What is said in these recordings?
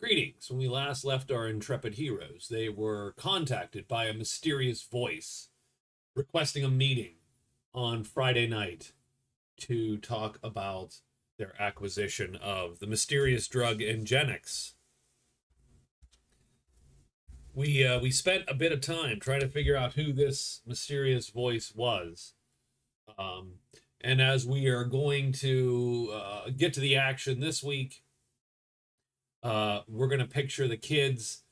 Greetings. When we last left our intrepid heroes, they were contacted by a mysterious voice requesting a meeting on Friday night to talk about their acquisition of the mysterious drug Ngenix. We spent a bit of time trying to figure out who this mysterious voice was. Um, and as we are going to get to the action this week, we're going to picture the kids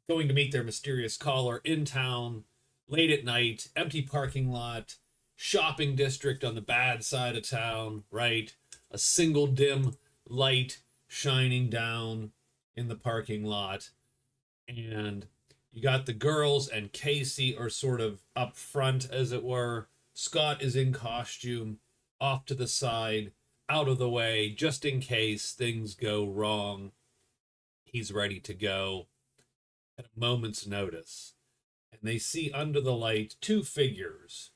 going to meet their mysterious caller in town, late at night, empty parking lot, shopping district on the bad side of town, right? A single dim light shining down in the parking lot. And you got the girls and Casey are sort of up front, as it were. Scott is in costume, off to the side, out of the way, just in case things go wrong. He's ready to go at a moment's notice. And they see under the light two figures.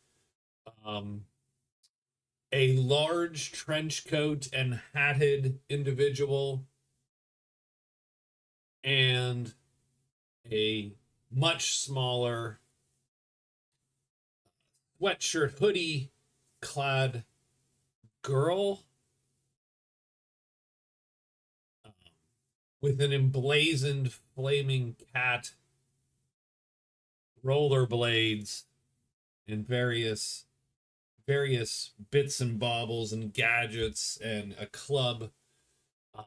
A large trench coat and hatted individual, and a much smaller sweatshirt hoodie clad girl with an emblazoned flaming cat, rollerblades, and various bits and baubles and gadgets and a club.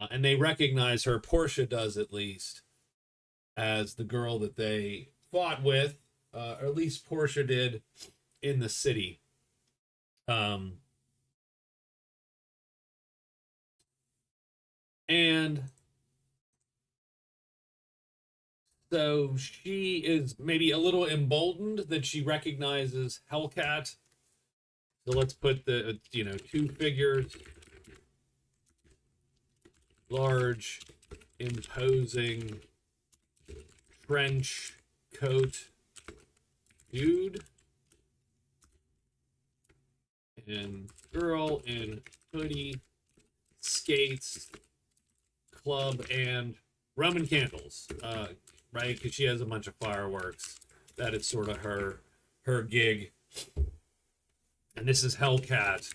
And they recognize her, Portia does at least, as the girl that they fought with, or at least Portia did, in the city. And so she is maybe a little emboldened that she recognizes Hellcat. So let's put the, two figures, large, imposing, trench coat dude, and girl in hoodie, skates, club, and Roman candles, right? Because she has a bunch of fireworks. That is sort of her gig. And this is Hellcat.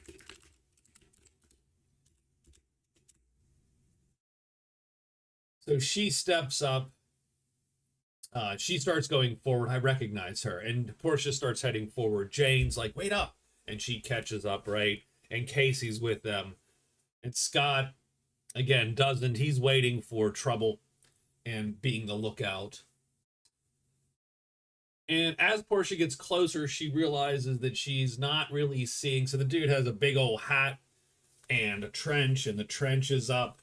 So she steps up. She starts going forward. I recognize her. And Portia starts heading forward. Jane's like, wait up. And she catches up, right? And Casey's with them. And Scott, again, doesn't. He's waiting for trouble and being the lookout. And as Portia gets closer, she realizes that she's not really seeing. So the dude has a big old hat and a trench, and the trench is up.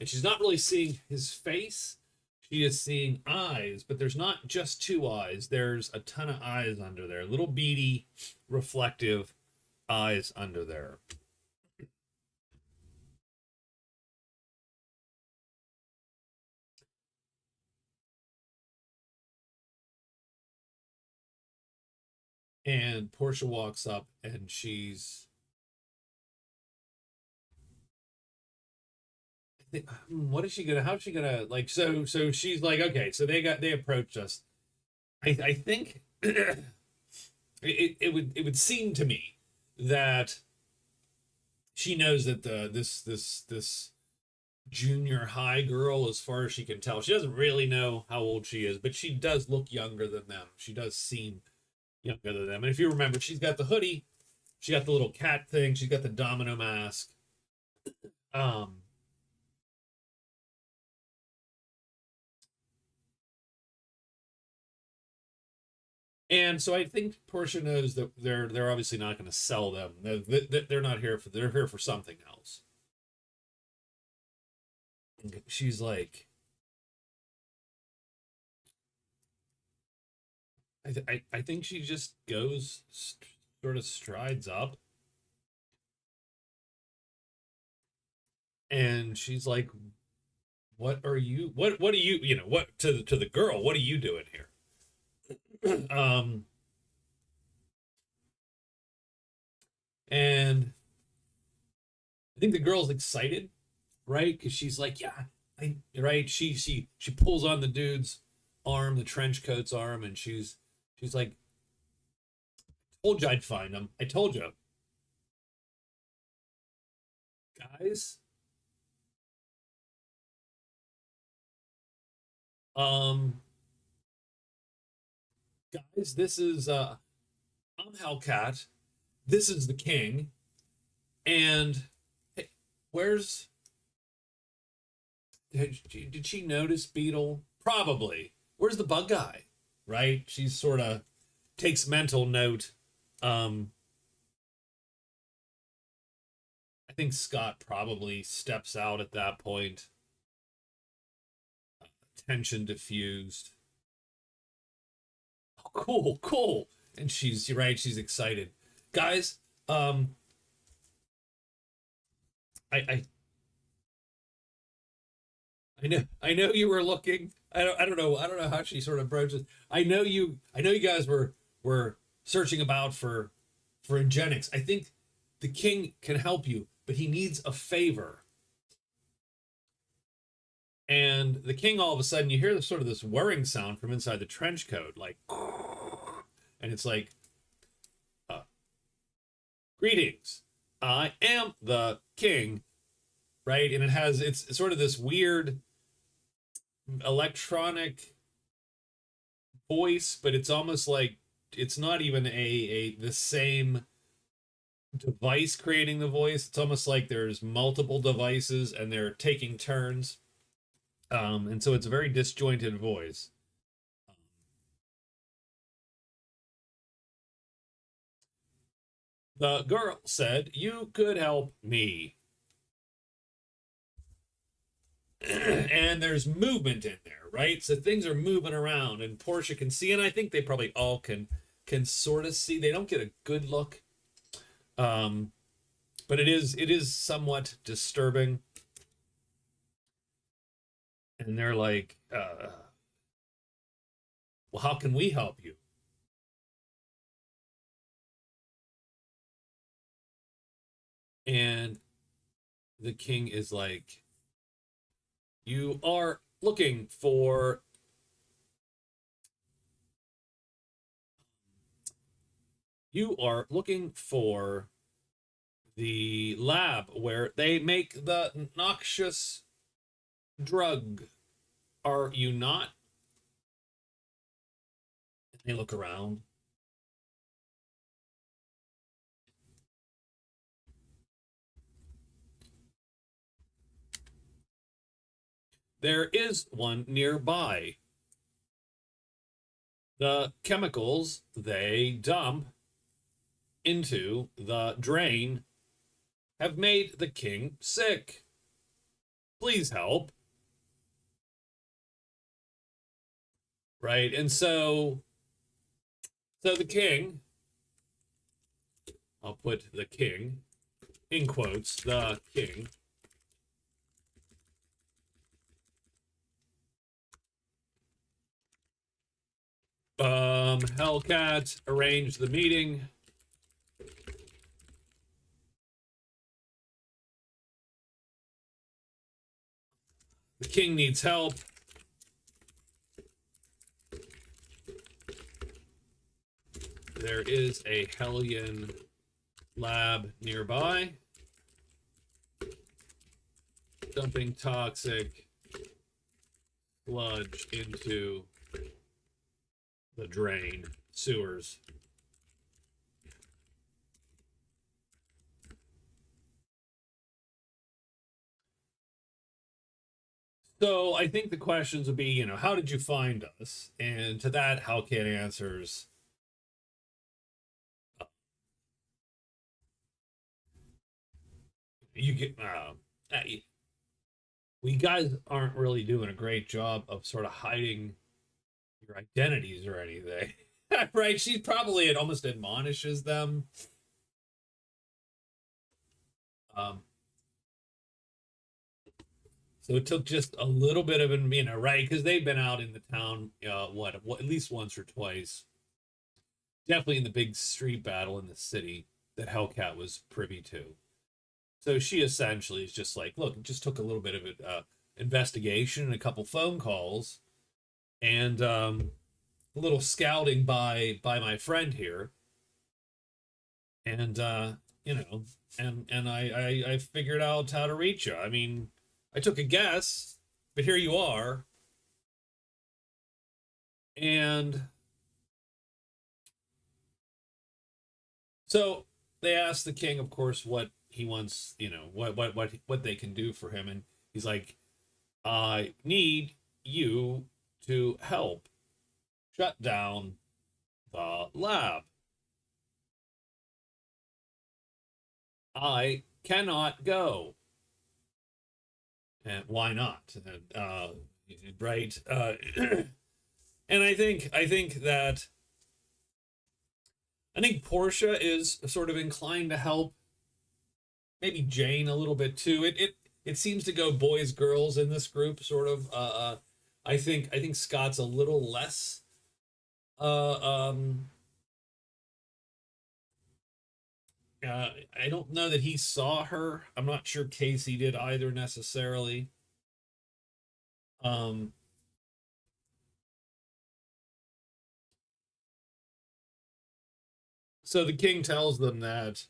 And she's not really seeing his face. She is seeing eyes, but there's not just two eyes. There's a ton of eyes under there. Little beady, reflective eyes under there. And Portia walks up and she's what is she gonna how's she gonna like so she's like, okay, so they approached us. I think it would seem to me that she knows that this junior high girl, as far as she can tell, she doesn't really know how old she is, but she does look younger than them. She does seem younger than them. And if you remember, she's got the hoodie, she got the little cat thing, she's got the domino mask. And so I think Portia knows that they're obviously not going to sell them. They're not here for, they're here for something else. She's like, I think she just goes, sort of strides up, and she's like, what are you, what are you, what, to the girl, what are you doing here? And I think the girl's excited, right? Because she's like, yeah, right. She pulls on the dude's arm, the trench coat's arm, and she's like, "Told you I'd find him. I told you, guys." Um, guys, this is I'm Hellcat. This is the king, and hey, where's did she notice Beetle? Probably. Where's the bug guy? Right? She sort of takes mental note. Um, I think Scott probably steps out at that point. Tension diffused. Oh, cool, cool. And she's you're right. She's excited, guys. Um, I I know you were looking. I don't know how she sort of broaches. I know you guys were searching about for eugenics. I think the king can help you, but he needs a favor. And the king, all of a sudden, you hear the sort of this whirring sound from inside the trench coat, like, and it's like, uh, "Greetings, I am the king," right? And it's sort of this weird electronic voice, but it's almost like it's not even a the same device creating the voice. It's almost like there's multiple devices and they're taking turns. And so it's a very disjointed voice. The girl said, "You could help me." And there's movement in there, right? So things are moving around and Portia can see, and I think they probably all can sort of see. They don't get a good look. Um, but it is somewhat disturbing. And they're like, well, how can we help you? And the king is like, you are looking for you are looking for the lab where they make the noxious drug, are you not? And they look around. There is one nearby. The chemicals they dump into the drain have made the king sick. Please help. Right? And so the king, I'll put the king in quotes, the king Hellcat arranged the meeting. The king needs help. There is a Hellion lab nearby, dumping toxic sludge into the drain sewers. So I think the questions would be, how did you find us? And to that, Hellcat answers, you get, we guys aren't really doing a great job of sort of hiding your identities or anything. Right? She probably it almost admonishes them. Um, so it took just a little bit of an, right? Because they've been out in the town, what, at least once or twice. Definitely in the big street battle in the city that Hellcat was privy to. So she essentially is just like, look, it just took a little bit of investigation and a couple phone calls, and a little scouting by my friend here, and you know, and I figured out how to reach you. I mean, I took a guess, but here you are, and so they asked the king, of course, what he wants, what they can do for him, and he's like, I need you to help shut down the lab. I cannot go. And why not? Right? And I think Portia is sort of inclined to help. Maybe Jane a little bit too. It seems to go boys girls in this group sort of. I think Scott's a little less. Uh, I don't know that he saw her. I'm not sure Casey did either necessarily. Um, so the king tells them that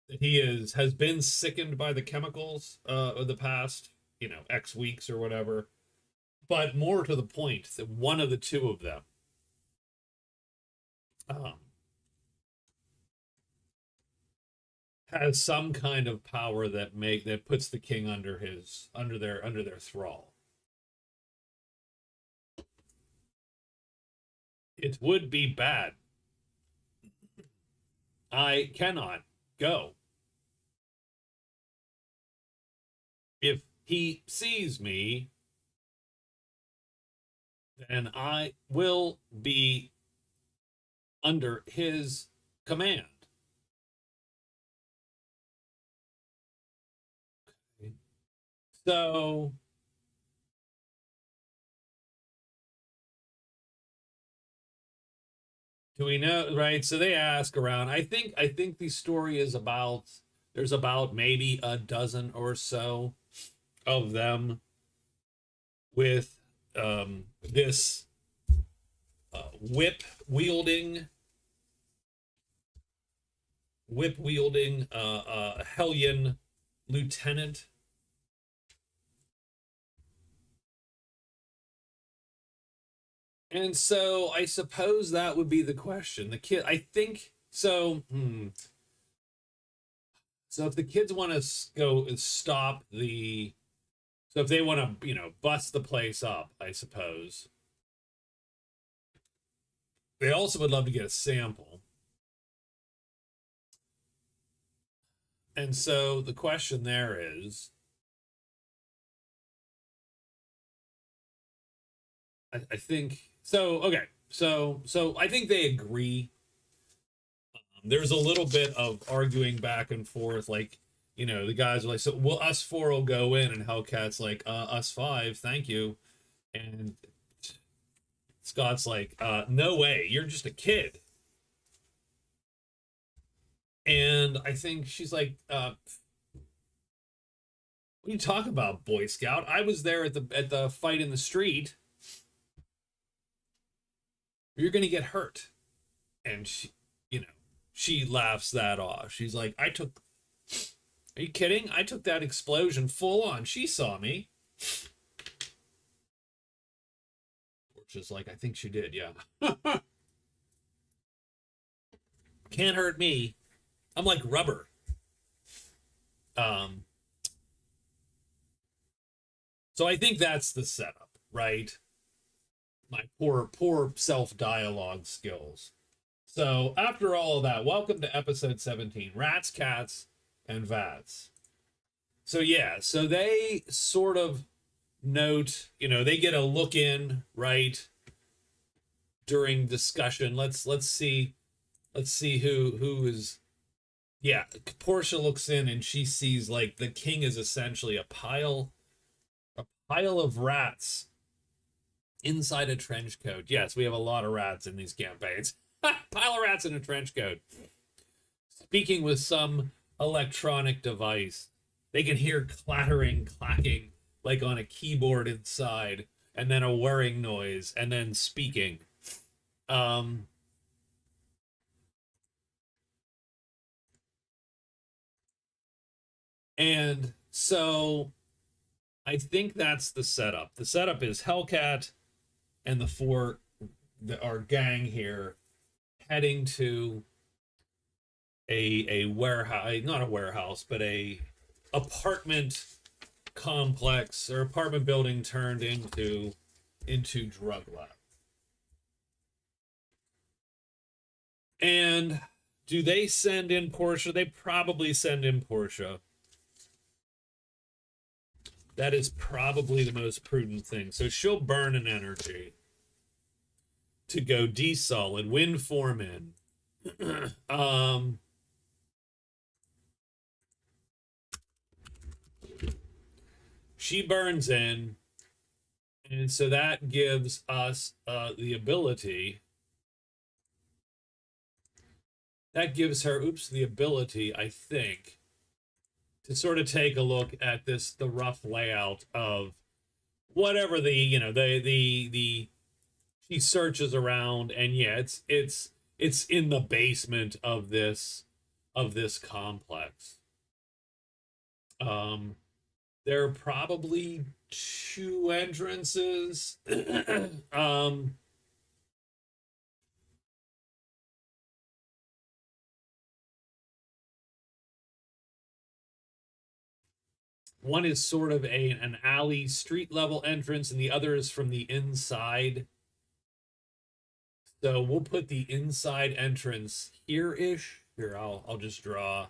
he has been sickened by the chemicals of the past, X weeks or whatever. But more to the point, that one of the two of them um, has some kind of power that puts the king under their thrall. It would be bad. I cannot go. If he sees me, then I will be under his command. So do we know, right? So they ask around. I think the story is about, there's about maybe a dozen or so of them with this whip wielding Hellion lieutenant. And so I suppose that would be the question. The kid, I think so. So if the kids want to go and stop so if they want to, bust the place up, I suppose they also would love to get a sample. And so the question there is, I think so. Okay, so I think they agree. There's a little bit of arguing back and forth, like, the guys are like, so well, us four will go in, and Hellcat's like, us five, thank you. And Scott's like, no way, you're just a kid. And I think she's like, what are you talking about, Boy Scout? I was there at the fight in the street. You're gonna get hurt. And she laughs that off. She's like, are you kidding? I took that explosion full on. She saw me. Which is like, I think she did, yeah. Can't hurt me. I'm like rubber. Um, so I think that's the setup, right? My poor self-dialogue skills. So after all of that, welcome to episode 17, Rats, Cats, and Vats. So yeah, so they sort of note, they get a look in, right, during discussion. Let's see who is. Yeah, Portia looks in and she sees like the king is essentially a pile of rats inside a trench coat. Yes, we have a lot of rats in these campaigns. Pile of rats in a trench coat. Speaking with some electronic device. They can hear clattering, clacking, like on a keyboard inside, and then a whirring noise, and then speaking. Um, and so I think that's the setup. The setup is Hellcat and the four, our gang here, heading to a warehouse, not a warehouse, but a apartment complex or apartment building turned into drug lab. And do they send in Portia? They probably send in Portia. That is probably the most prudent thing. So she'll burn an energy to go desolid, wind form in. She burns in, and so that gives us the ability. That gives her, the ability, I think, to sort of take a look at the rough layout of whatever the she searches around, and yeah, it's in the basement of this complex. There are probably two entrances. One is sort of an alley street level entrance, and the other is from the inside. So we'll put the inside entrance here ish. Here, I'll just draw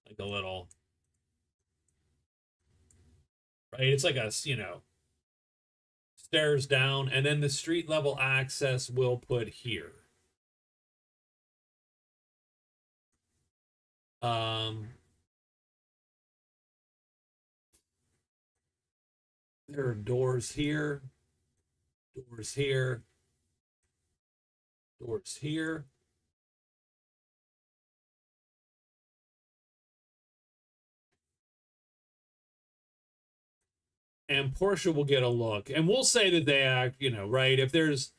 like a little, right. It's like a stairs down, and then the street level access we'll put here. There are doors here, doors here, doors here. And Portia will get a look, and we'll say that they act, right? If there's,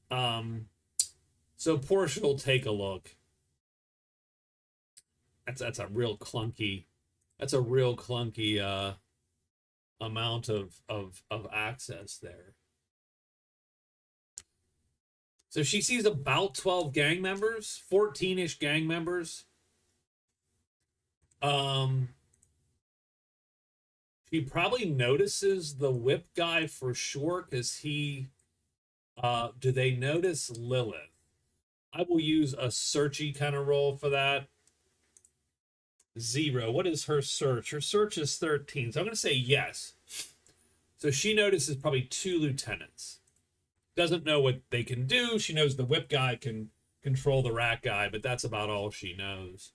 so Portia will take a look. That's a real clunky, amount of access there. So she sees about 12 gang members, 14-ish gang members. She probably notices the whip guy for sure, because he do they notice Lilith? I will use a searchy kind of roll for that. 0. What is her search? Her search is 13. So I'm going to say yes. So she notices probably 2 lieutenants. Doesn't know what they can do. She knows the whip guy can control the rat guy, but that's about all she knows.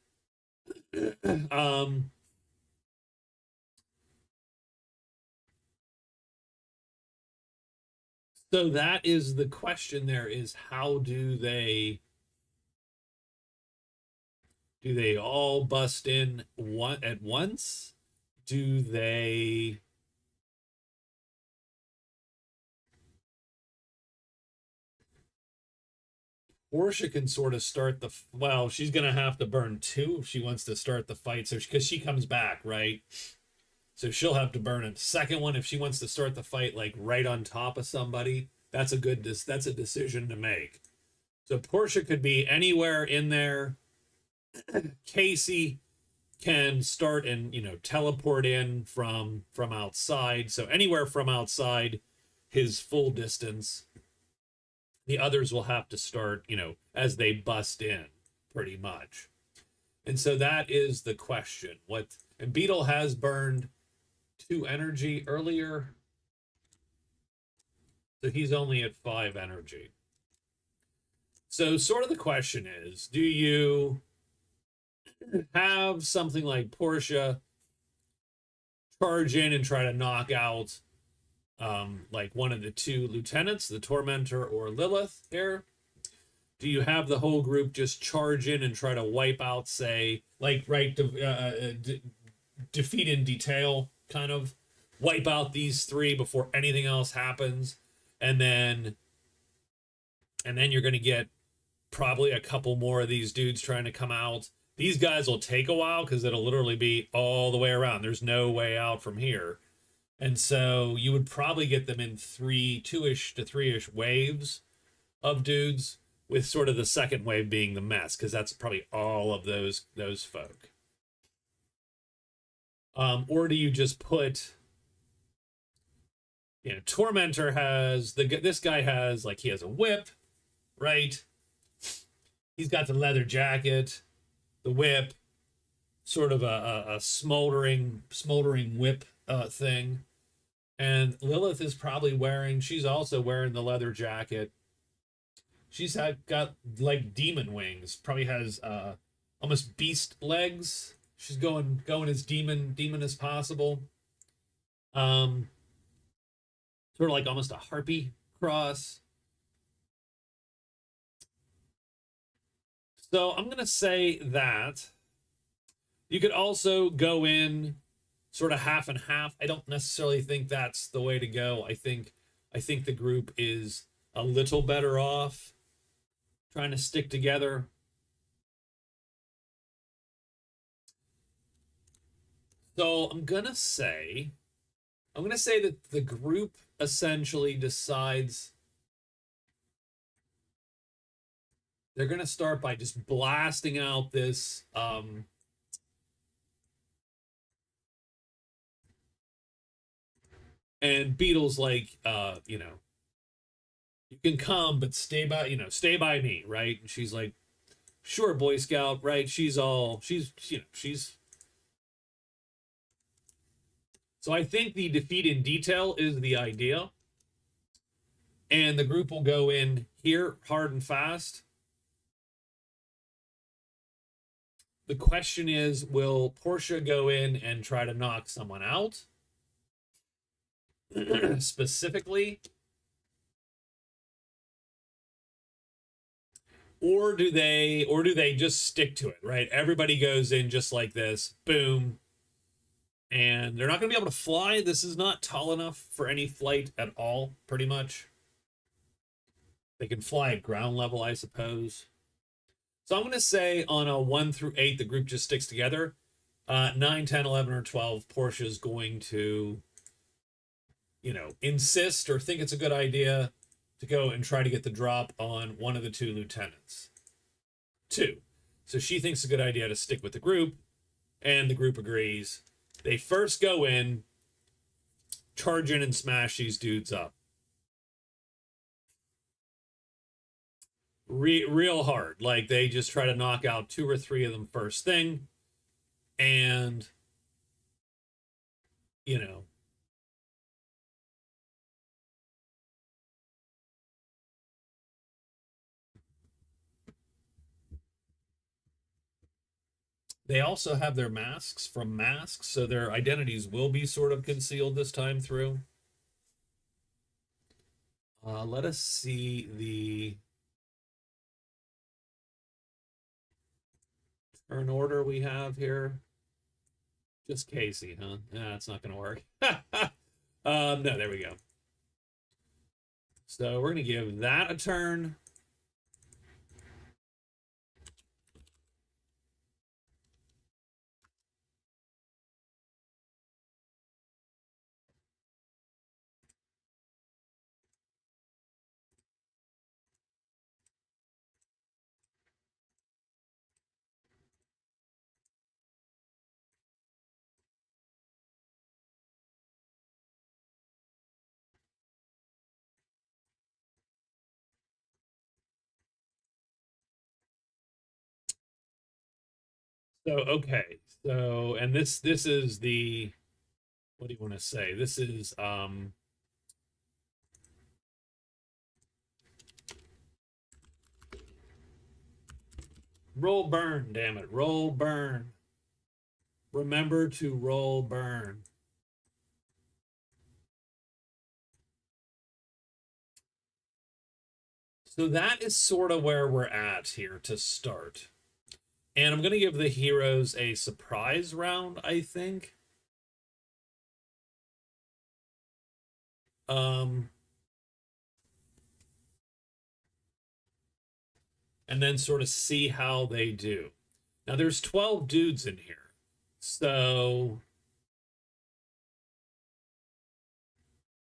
So that is the question. There is, how do they all bust in at once? Do they Portia can sort of start she's gonna have to burn 2 if she wants to start the fight, so because she comes back, right? So she'll have to burn a second one if she wants to start the fight like right on top of somebody. That's a decision to make. So Portia could be anywhere in there. Casey can start and teleport in from outside. So anywhere from outside his full distance. The others will have to start, as they bust in, pretty much. And so that is the question. And Beetle has burned 2 energy earlier. So he's only at 5 energy. So sort of the question is, do you have something like Portia charge in and try to knock out like one of the 2 lieutenants, the Tormentor or Lilith here? Do you have the whole group just charge in and try to wipe out, say, like, right, defeat in detail, kind of wipe out these three before anything else happens, and then you're going to get probably a couple more of these dudes trying to come out. These guys will take a while because it'll literally be all the way around. There's no way out from here. And so you would probably get them in two-ish to three-ish waves of dudes, with sort of the second wave being the mess, because that's probably all of those folk. Or do you just put, Tormentor has this guy has, like, he has a whip, right? He's got the leather jacket, the whip, sort of a smoldering whip thing. And Lilith is probably she's also wearing the leather jacket. She's got like demon wings, probably has almost beast legs. She's going as demon as possible. Sort of like almost a harpy cross. So I'm going to say that you could also go in sort of half and half. I don't necessarily think that's the way to go. I think the group is a little better off trying to stick together. So I'm going to say that the group essentially decides they're going to start by just blasting out this and Beetle's like, you can come, but stay by me, right? And she's like, sure, Boy Scout, right? She's. So I think the defeat in detail is the idea. And the group will go in here hard and fast. The question is, will Portia go in and try to knock someone out? Specifically? Or do they just stick to it, right? Everybody goes in just like this, boom. And they're not going to be able to fly. This is not tall enough for any flight at all, pretty much. They can fly at ground level, I suppose. So I'm going to say on a 1 through 8, the group just sticks together. 9, 10, 11, or 12, Portia's going to, insist or think it's a good idea to go and try to get the drop on one of the two lieutenants. 2. So she thinks it's a good idea to stick with the group, and the group agrees. They first go in, charge in and smash these dudes up. Real hard. Like, they just try to knock out 2 or 3 of them first thing. And, they also have their masks from masks, so their identities will be sort of concealed this time through. Let us see the turn order we have here. Just Casey, huh? That's not going to work. No, there we go. So we're going to give that a turn. So, okay. So, and this is the, what do you want to say? This is roll burn, damn it. Roll burn. Remember to roll burn. So that is sort of where we're at here to start. And I'm going to give the heroes a surprise round, I think. Um, and then sort of see how they do. Now there's 12 dudes in here. So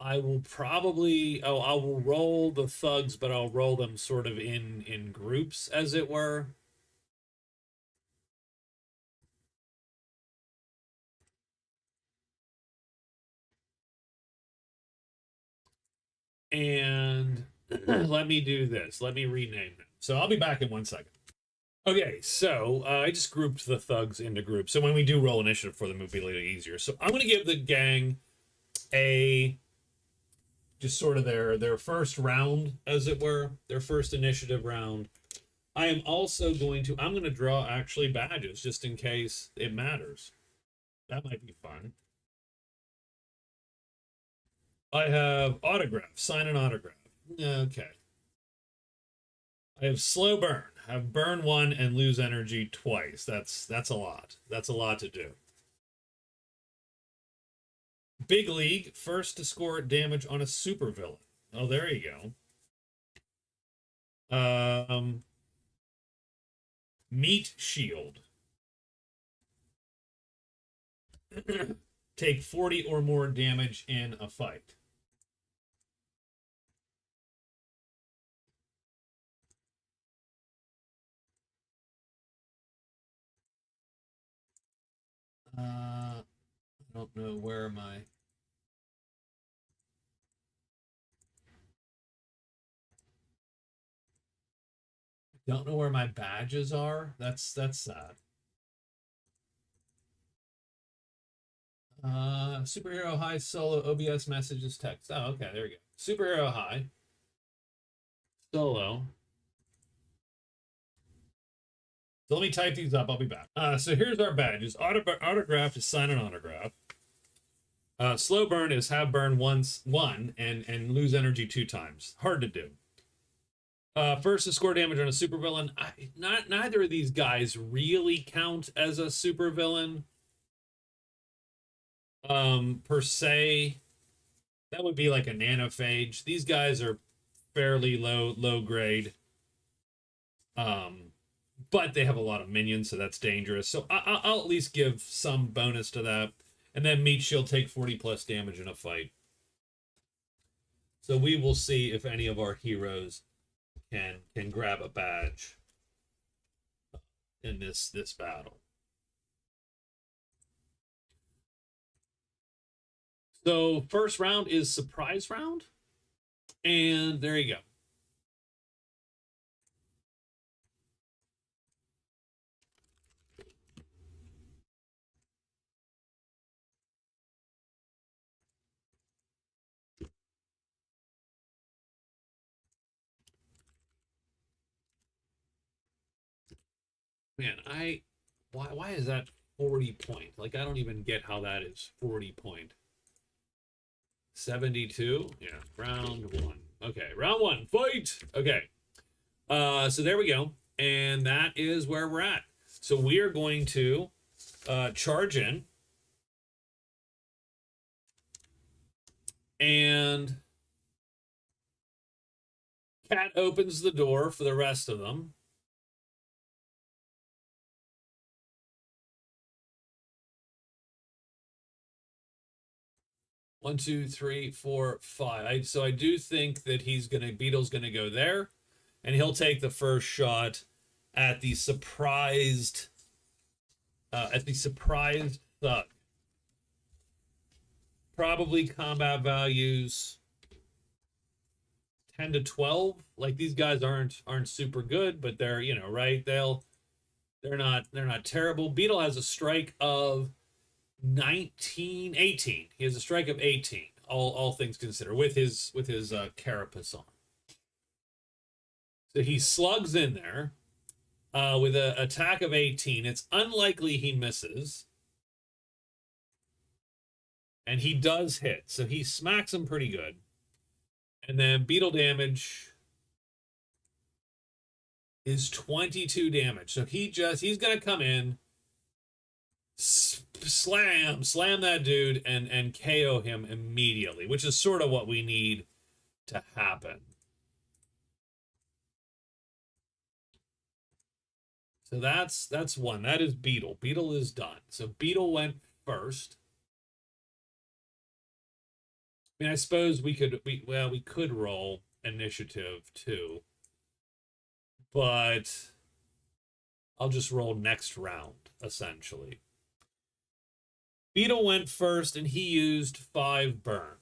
I will probably I will roll the thugs, but I'll roll them sort of in groups, as it were. And let me do this. Let me rename them. So I'll be back in 1 second. Okay, so I just grouped the thugs into groups. So when we do roll initiative for them, it'll be a little easier. So I'm going to give the gang a just sort of their first round, as it were, their first initiative round. I am also I'm going to draw actually badges just in case it matters. That might be fun. I have autograph, sign an autograph. Okay. I have slow burn. I have burn 1 and lose energy twice. That's a lot. That's a lot to do. Big League, first to score damage on a supervillain. Oh, there you go. Meat Shield. Take 40 or more damage in a fight. I don't know where my don't know where my badges are. That's sad. Superhero high solo OBS messages text. Oh, okay, there we go. Superhero high solo. So let me type these up. I'll be back. So here's our badges. Autograph is sign an autograph. Slow burn is have burn one and lose energy 2 times. Hard to do. First to score damage on a supervillain. Neither of these guys really count as a supervillain. Per se, that would be like a nanophage. These guys are fairly low grade. But they have a lot of minions, so that's dangerous. So I'll at least give some bonus to that. And then Meat Shield take 40 plus damage in a fight. So we will see if any of our heroes can grab a badge in this battle. So first round is surprise round. And there you go. Man, why is that 40 point? Like, I don't even get how that is 40 point. 72? Yeah, round 1. Okay, round 1, fight! Okay. So there we go. And that is where we're at. So we are going to charge in. And Cat opens the door for the rest of them. One, two, three, four, five. So I do think that Beetle's gonna go there, and he'll take the first shot at the surprised thug. Probably combat values 10 to 12. Like, these guys aren't super good, but they're, right? They're not terrible. Beetle has a strike of 18. He has a strike of 18, all things considered, with his carapace on. So he slugs in there with an attack of 18. It's unlikely he misses. And he does hit. So he smacks him pretty good. And then Beetle damage is 22 damage. So he's gonna come in, slam that dude, and KO him immediately, which is sort of what we need to happen. So that's one. That is Beetle. Beetle is done. So Beetle went first. I mean, I suppose we could roll initiative too, but I'll just roll next round essentially. Beetle went first and he used 5 burn.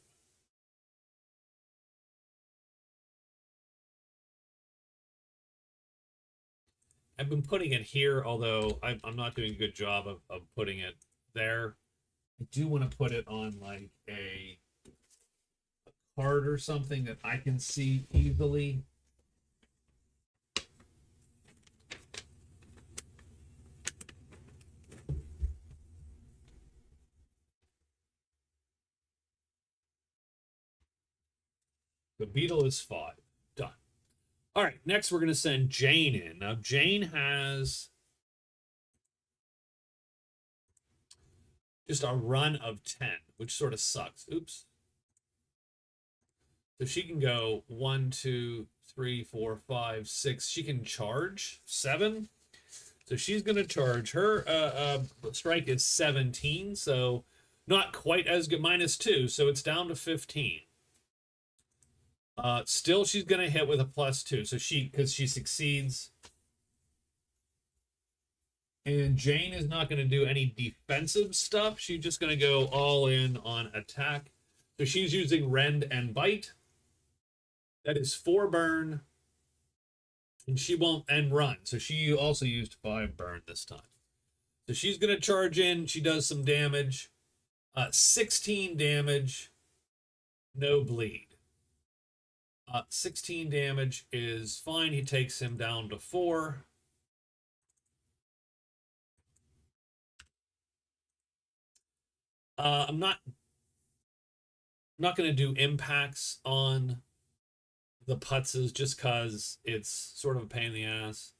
I've been putting it here, although I'm not doing a good job of putting it there. I do want to put it on like a card or something that I can see easily. The Beetle is 5. Done. All right, next we're going to send Jane in. Now, Jane has just a run of 10, which sort of sucks. Oops. So she can go 1, 2, 3, 4, 5, 6. She can charge 7. So she's going to charge. Her strike is 17, so not quite as good. -2, so it's down to 15. Still, she's going to hit with a +2, so because she succeeds. And Jane is not going to do any defensive stuff. She's just going to go all in on attack. So she's using Rend and Bite. That is 4 burn. And she won't end run. So she also used 5 burn this time. So she's going to charge in. She does some damage. 16 damage. No bleed. 16 damage is fine. He takes him down to 4. I'm not going to do impacts on the putzes just because it's sort of a pain in the ass.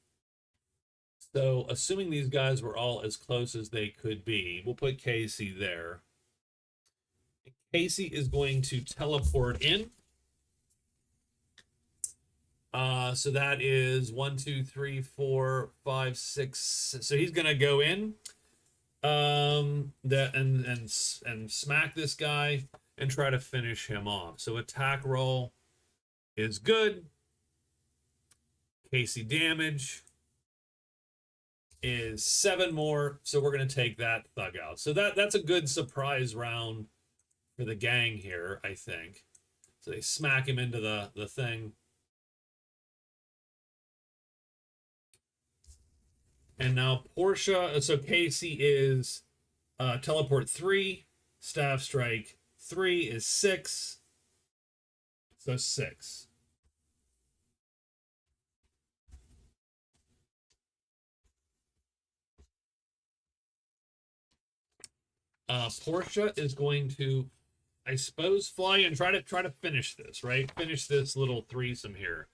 So assuming these guys were all as close as they could be, we'll put Casey there. Casey is going to teleport in. So that is 1, 2, 3, 4, 5, 6. So he's gonna go in, and smack this guy and try to finish him off. So attack roll is good. Casey damage is 7 more, so we're gonna take that thug out. So that's a good surprise round for the gang here, I think. So they smack him into the thing. And now Portia, so Casey is teleport 3, staff strike 3 is 6, so 6. Portia is going to, I suppose, fly and try to finish this, right? Finish this little threesome here.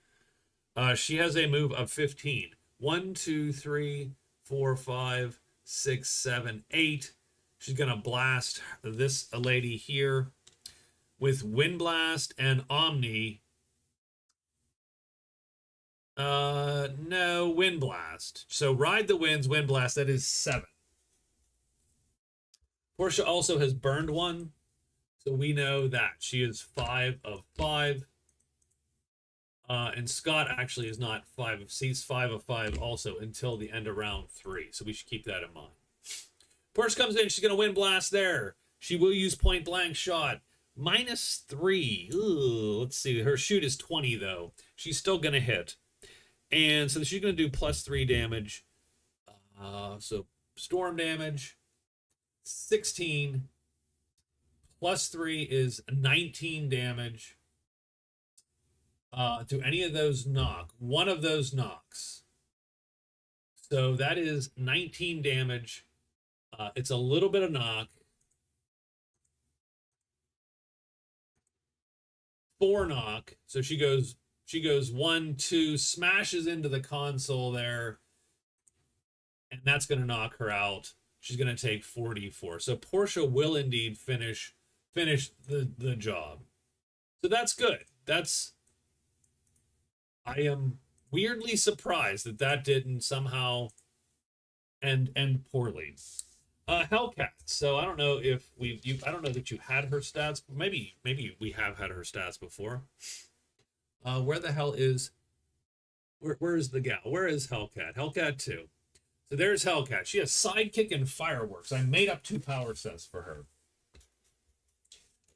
She has a move of 15. 1, 2, 3, 4, 5, 6, 7, 8. She's gonna blast this lady here with Wind Blast and Omni. No, Wind Blast. So Ride the Winds, Wind Blast, that is 7. Portia also has burned 1, so we know that she is 5 of 5. And Scott actually is not 5 of 6, 5 of 5 also until the end of round 3. So we should keep that in mind. Portia comes in. She's going to Wind Blast there. She will use point blank shot. -3. Ooh, let's see. Her shoot is 20 though. She's still going to hit. And so she's going to do +3 damage. So storm damage. 16. +3 is 19 damage. Do any of those knock? One of those knocks. So that is 19 damage. It's a little bit of knock. 4 knock. So she goes She goes 1-2, smashes into the console there, and that's going to knock her out. She's going to take 44. So Portia will indeed finish the job. So that's good. I am weirdly surprised that that didn't somehow end poorly. Hellcat. So I don't know if I don't know that you had her stats. Maybe we have had her stats before. Where the hell is where is the gal? Where is Hellcat? Hellcat 2. So there's Hellcat. She has Sidekick and Fireworks. I made up 2 power sets for her.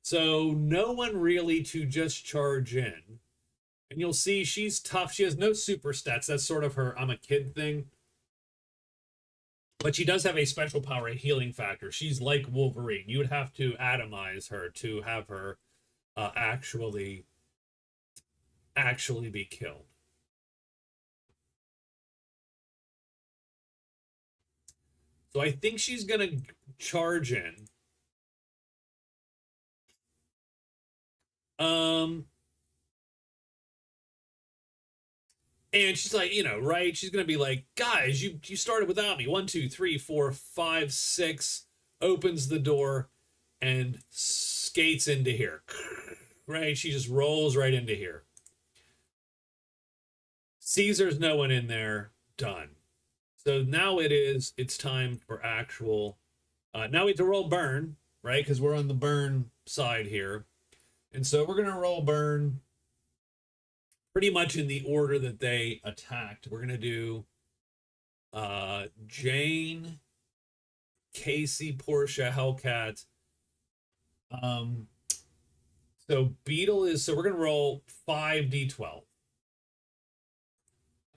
So no one really to just charge in. And you'll see she's tough. She has no super stats. That's sort of her I'm a kid thing. But she does have a special power, a healing factor. She's like Wolverine. You would have to atomize her to have her actually be killed. So I think she's going to charge in. And she's like, right? She's gonna be like, guys, you started without me. 1, 2, 3, 4, 5, 6. Opens the door and skates into here. Right? She just rolls right into here. Caesar's no one in there. Done. So now it's time for actual. Now we have to roll burn, right? Because we're on the burn side here. And so we're gonna roll burn pretty much in the order that they attacked. We're going to do Jane, Casey, Portia, Hellcat. So Beetle is, so we're going to roll 5d12. I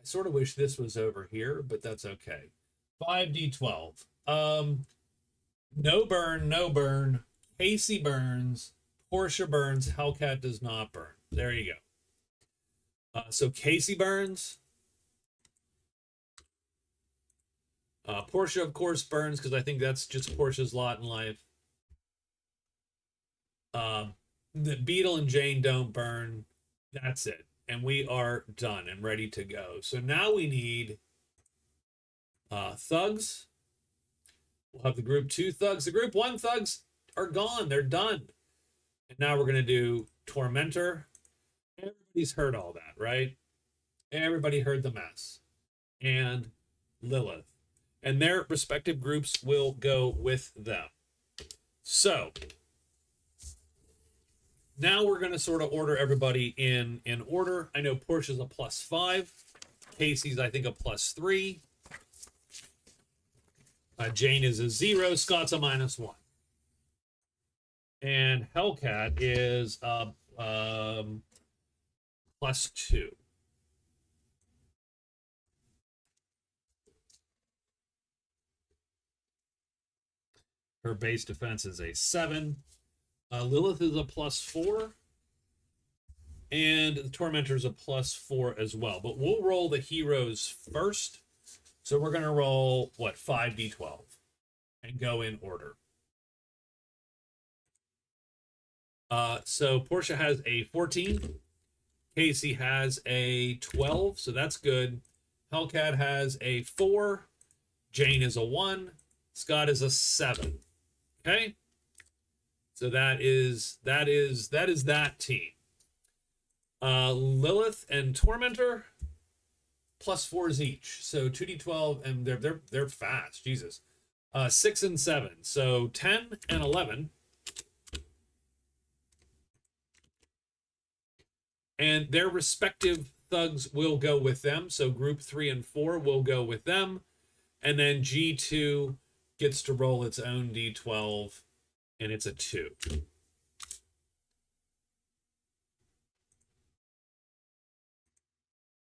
sort of wish this was over here, but that's okay. 5d12. No burn. Casey burns. Portia burns. Hellcat does not burn. There you go. So Casey burns. Portia, of course, burns because I think that's just Portia's lot in life. The Beetle and Jane don't burn. That's it. And we are done and ready to go. So now we need thugs. We'll have the group 2 thugs. The group 1 thugs are gone. They're done. And now we're going to do Tormentor. Everybody's heard all that, right? Everybody heard the mess. And Lilith. And their respective groups will go with them. So, now we're going to sort of order everybody in order. I know Portia's a +5. Casey's, I think, a +3. Jane is a 0. Scott's a -1. And Hellcat is a +2. Her base defense is a 7. Lilith is a +4. And the Tormentor's a +4 as well. But we'll roll the heroes first. So we're going to roll, 5d12. And go in order. So Portia has a 14. Casey has a 12, so that's good. Hellcat has a 4. Jane is a 1. Scott is a 7. Okay? So that is that team. Lilith and Tormentor +4s each. So 2d12, and they're fast. Jesus. 6 and 7. So 10 and 11. And their respective thugs will go with them. So group 3 and 4 will go with them. And then G2 gets to roll its own D12, and it's a 2.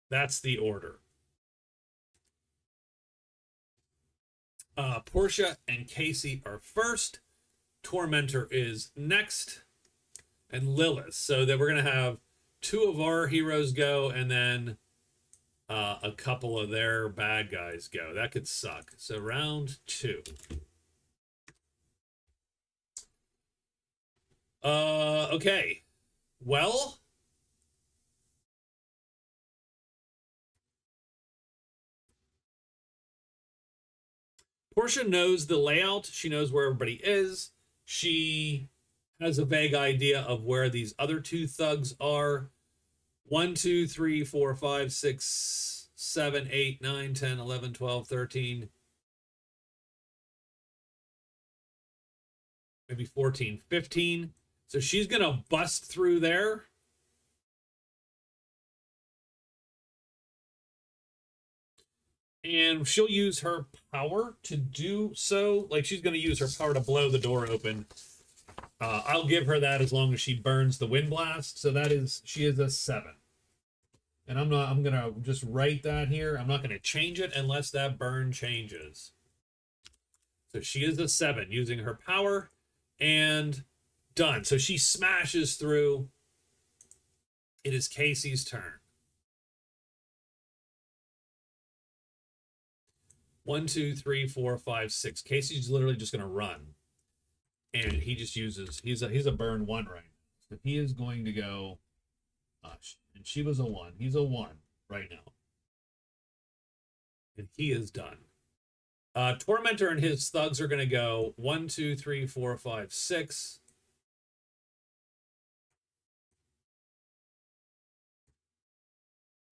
That's the order. Portia and Casey are first. Tormentor is next. And Lilith. So that we're going to have 2 of our heroes go, and then a couple of their bad guys go. That could suck. So round 2. Okay. Well, Portia knows the layout. She knows where everybody is. She has a vague idea of where these other two thugs are. 1, 2, 3, 4, 5, 6, 7, 8, 9, 10, 11, 12, 13, maybe 14, 15. So she's going to bust through there. And she'll use her power to do so. Like, she's going to use her power to blow the door open. I'll give her that as long as she burns the wind blast. So that is, she is a 7. And I'm going to just write that here. I'm not going to change it unless that burn changes. So she is a 7 using her power, and done. So she smashes through. It is Casey's turn. 1, 2, 3, 4, 5, 6. Casey's literally just going to run. And he just uses, he's a burn 1 right now. So he is going to go, and she was a 1. He's a 1 right now. And he is done. Tormentor and his thugs are going to go 1, 2, 3, 4, 5, 6.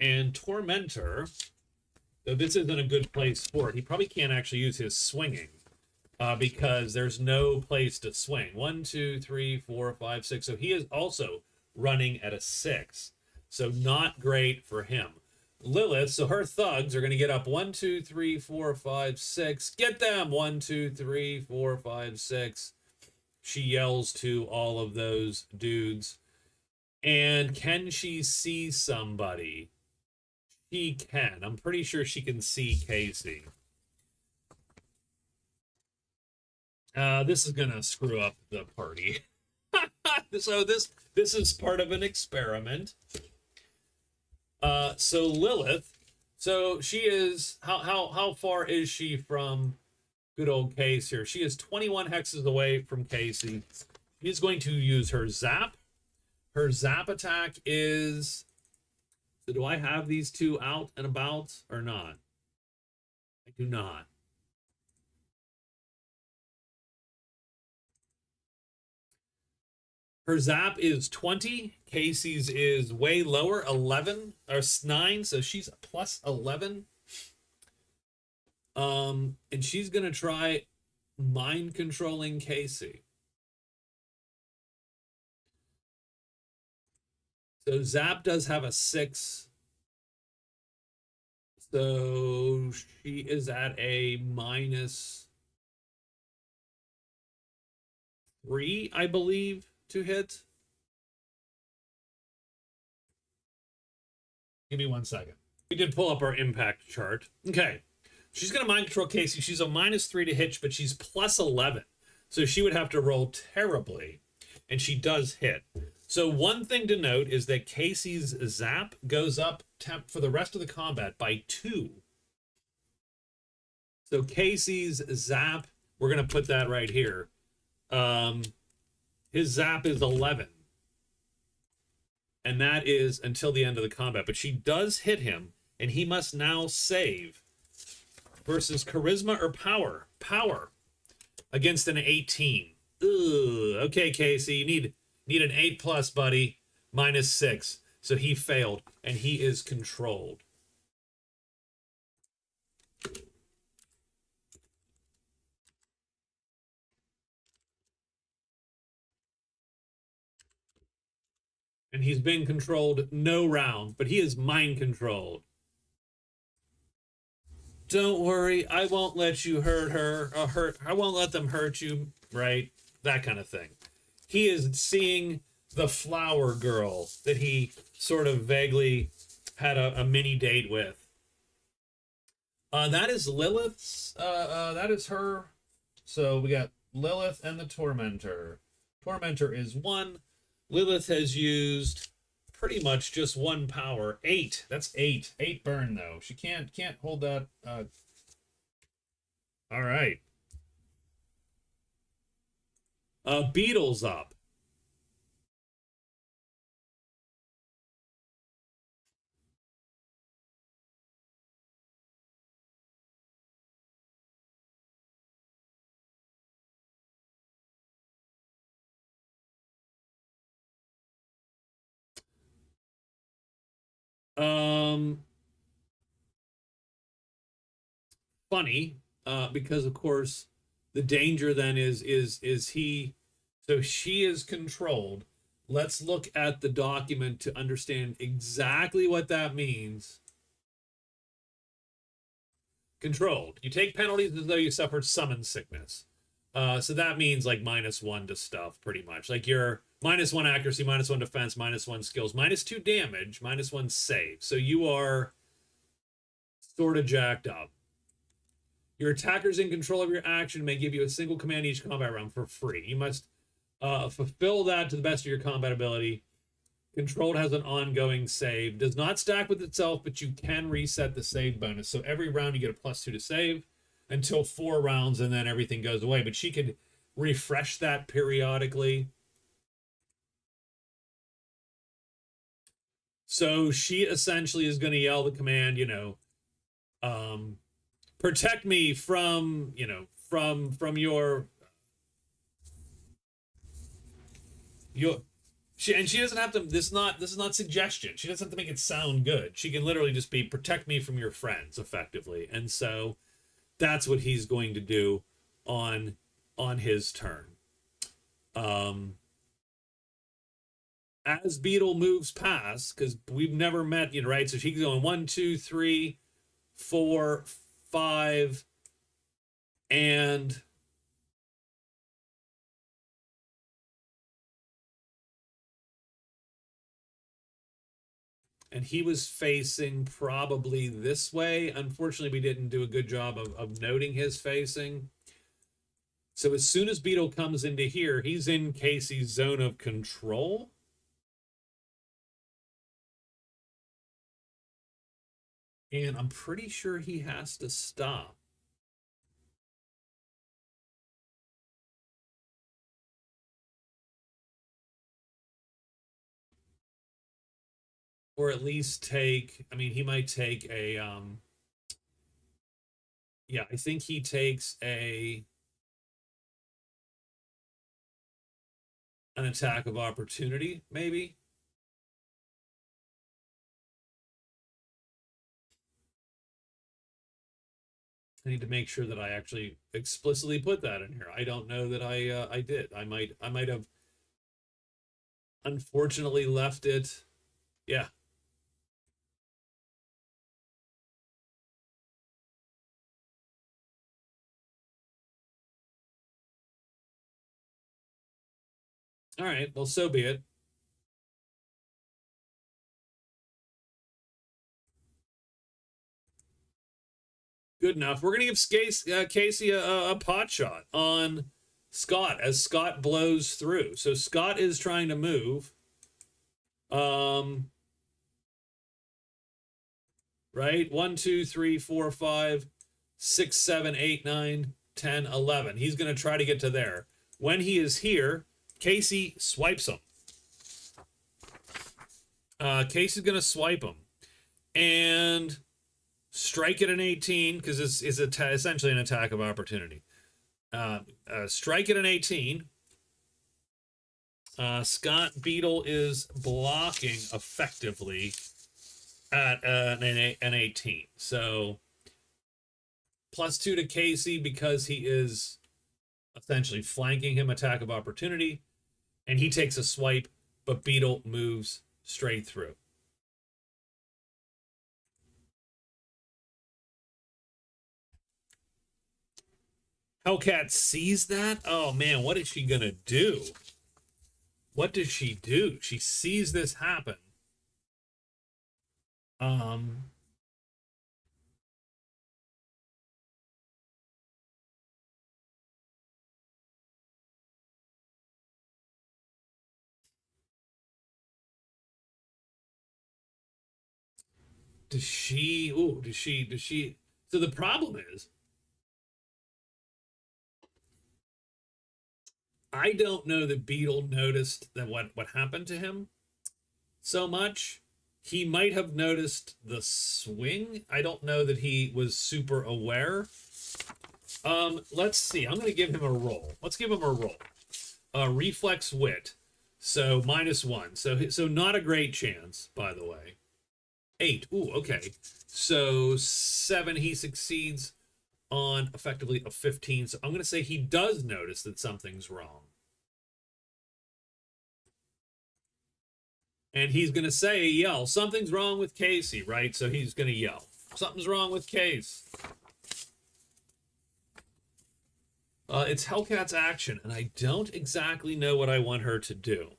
And Tormentor, though this isn't a good place for it, he probably can't actually use his swinging because there's no place to swing. 1, 2, 3, 4, 5, 6. So he is also running at a 6. So not great for him. Lilith, so her thugs are going to get up 1, 2, 3, 4, 5, 6. Get them! 1, 2, 3, 4, 5, 6. She yells to all of those dudes. And can she see somebody? She can. I'm pretty sure she can see Casey. This is gonna screw up the party. So this is part of an experiment. So Lilith, so she is how far is she from good old Case here? She is 21 hexes away from Casey. She's going to use her zap. Her zap attack is. So do I have these two out and about or not? I do not. Her zap is 20. Casey's is way lower, 11 or 9. So she's plus 11. And she's gonna try mind controlling Casey. So Zap does have a 6. So she is at a -3, I believe, to hit. Give me 1 second. We did pull up our impact chart. Okay. She's going to mind control Casey. She's a -3 to hit, but she's plus 11. So she would have to roll terribly. And she does hit. So one thing to note is that Casey's zap goes up for the rest of the combat by 2. So Casey's zap, we're going to put that right here. His zap is 11. And that is until the end of the combat. But she does hit him, and he must now save versus charisma or power. Power against an 18. Ugh. Okay, Casey, you need an 8+, buddy. -6. So he failed, and he is controlled. And he's been controlled no round, but he is mind controlled. Don't worry, I won't let you hurt her. I won't let them hurt you, right? That kind of thing. He is seeing the flower girl that he sort of vaguely had a mini date with. That is Lilith's. That is her. So we got Lilith and the Tormentor. Tormentor is 1. Lilith has used pretty much just 1 power. 8. That's 8. 8 burn though. She can't hold that. All right. Beetle's up. Um, funny, because of course the danger then is he, so she is controlled. Let's look at the document to understand exactly what that means. Controlled. You take penalties as though you suffered summon sickness. So that means like -1 to stuff, pretty much. Like you're -1 accuracy, -1 defense, -1 skills, -2 damage, -1 save. So you are sort of jacked up. Your attackers in control of your action may give you a single command each combat round for free. You must fulfill that to the best of your combat ability. Controlled has an ongoing save. Does not stack with itself, but you can reset the save bonus. So every round you get a +2 to save until 4 rounds, and then everything goes away. But she could refresh that periodically. So she essentially is going to yell the command, protect me from, from your she doesn't have to, this is not suggestion. She doesn't have to make it sound good. She can literally just be protect me from your friends effectively. And so that's what he's going to do on his turn. As Beetle moves past, because we've never met, right? So she's going 1, 2, 3, 4, 5, and he was facing probably this way. Unfortunately, we didn't do a good job of noting his facing. So as soon as Beetle comes into here, he's in Casey's zone of control. And I'm pretty sure he has to stop. Or at least take, I mean, he might take a, yeah, I think he takes an attack of opportunity, maybe. I need to make sure that I actually explicitly put that in here. I don't know that I did. I might have unfortunately left it. Yeah. All right. Well, so be it. Good enough. We're gonna give Casey a pot shot on Scott as Scott blows through. So Scott is trying to move. Right? 1, 2, 3, 4, 5, 6, 7, 8, 9, 10, 11. He's gonna try to get to there. When he is here, Casey swipes him. Casey's gonna swipe him and strike at an 18 because it's essentially an attack of opportunity. Strike at an 18. Scott Beetle is blocking effectively at an 18. So +2 to Casey because he is essentially flanking him, attack of opportunity, and he takes a swipe, but Beetle moves straight through. Hellcat sees that. Oh man, what is she gonna do? What does she do? She sees this happen. Does she? Oh, does she? Does she? So the problem is, I don't know that Beetle noticed that what happened to him so much. He might have noticed the swing. I don't know that he was super aware. Let's see. I'm going to give him a roll. Let's give him a roll. Reflex wit. So -1. So not a great chance, by the way. 8. Ooh, okay. So 7, he succeeds on effectively a 15. So I'm going to say he does notice that something's wrong. And he's going to yell, something's wrong with Casey, right? So he's going to yell, something's wrong with Case. It's Hellcat's action, and I don't exactly know what I want her to do.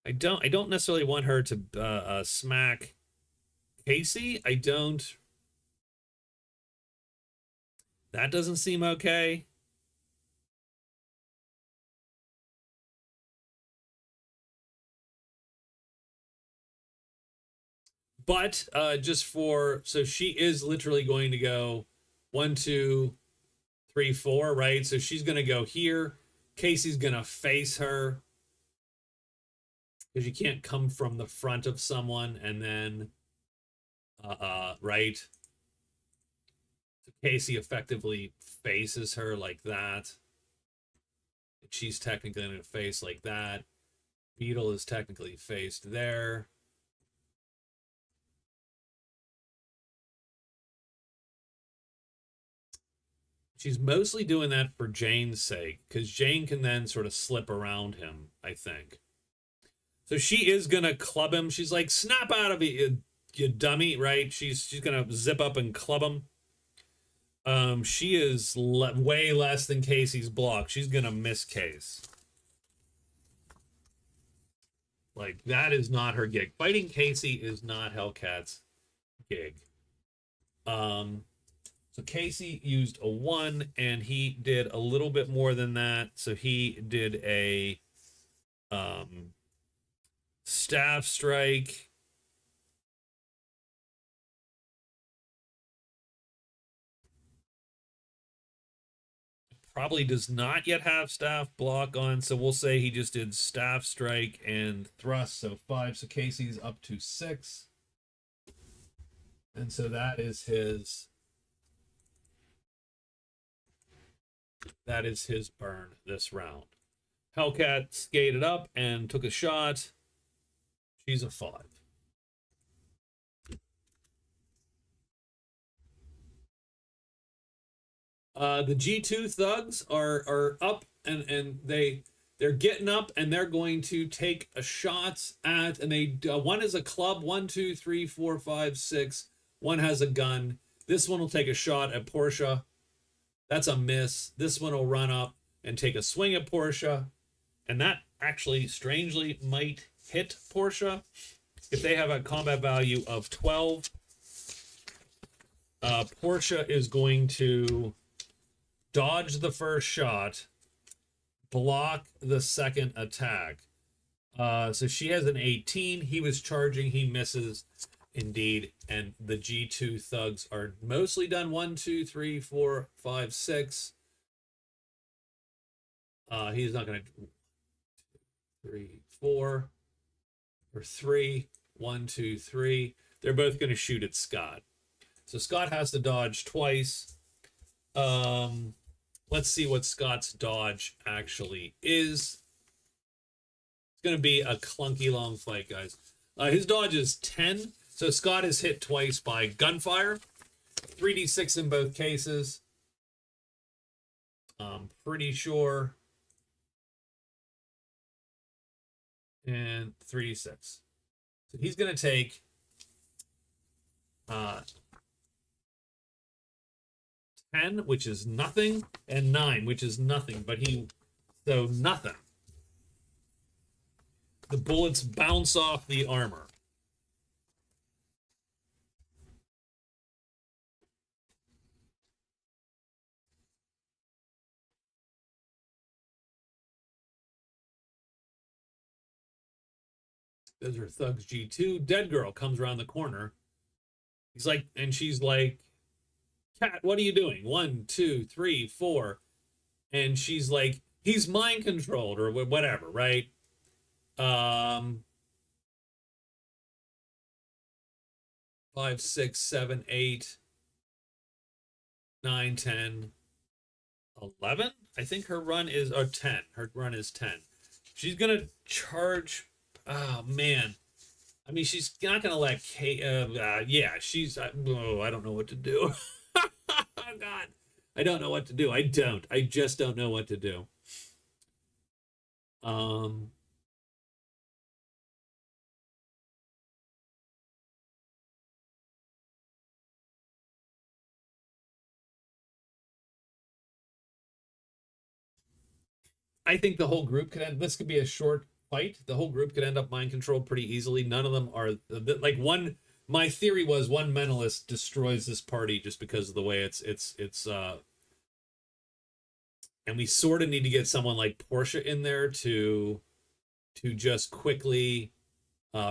I don't necessarily want her to smack Casey. I don't. That doesn't seem okay. But just for so she is literally going to go 1, 2, 3, 4, right? So she's going to go here. Casey's going to face her because you can't come from the front of someone and then right. So Casey effectively faces her like that. She's technically going to face like that. Beetle is technically faced there. She's mostly doing that for Jane's sake, because Jane can then sort of slip around him, I think. So she is gonna club him. She's like, snap out of it, you dummy, right? She's gonna zip up and club him. She is way less than Casey's block. She's gonna miss Case. Like, that is not her gig. Fighting Casey is not Hellcat's gig. So Casey used a 1, and he did a little bit more than that. So he did a staff strike. Probably does not yet have staff block on, so we'll say he just did staff strike and thrust, so 5. So Casey's up to 6. And so that is his burn this round. Hellcat skated up and took a shot. She's a 5. The G2 thugs are up, and they're getting up, and they're going to take a shot at, and they one is a club, 1, 2, 3, 4, 5, 6. One has a gun. This one will take a shot at Portia. That's a miss. This one will run up and take a swing at Portia, and that actually strangely might hit Portia if they have a combat value of 12. Portia is going to dodge the first shot, block the second attack. So she has an 18. He was charging. He misses indeed. And the G2 thugs are mostly done. 1, 2, 3, 4, 5, 6. He's not going to 3, 4, or 3. 1, 2, 3. They're both going to shoot at Scott. So Scott has to dodge twice. Let's see what Scott's dodge actually is. It's going to be a clunky long fight, guys. His dodge is 10. So Scott is hit twice by gunfire. 3d6 in both cases. I'm pretty sure. And 3d6. So he's going to take 10, which is nothing, and 9, which is nothing, so nothing. The bullets bounce off the armor. Those are thugs G2. Dead girl comes around the corner. He's like, and she's like, Cat, what are you doing? 1, 2, 3, 4. And she's like, he's mind controlled or whatever, right? 5, 6, 7, 8. 9, 10, 11. I think her run is, or 10. Her run is 10. She's going to charge. Oh, man. I mean, she's not going to let Kate. Yeah, she's. Oh, I don't know what to do. Oh, God. I don't know what to do. I don't. I just don't know what to do. Um, I think the whole group could end. This could be a short fight. The whole group could end up mind controlled pretty easily. None of them are like one. My theory was one mentalist destroys this party just because of the way and we sort of need to get someone like Portia in there to just quickly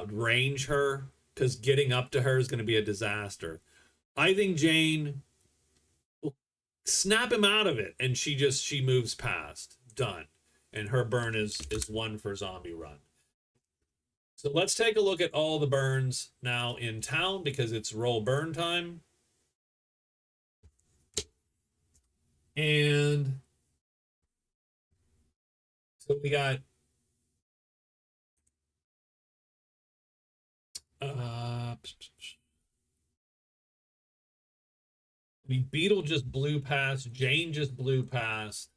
range her, because getting up to her is going to be a disaster. I think Jane will snap him out of it, and she moves past. Done. And her burn is one for zombie run. So let's take a look at all the burns now in town, because it's roll burn time. And so we got I mean, Beetle just blew past. Jane just blew past.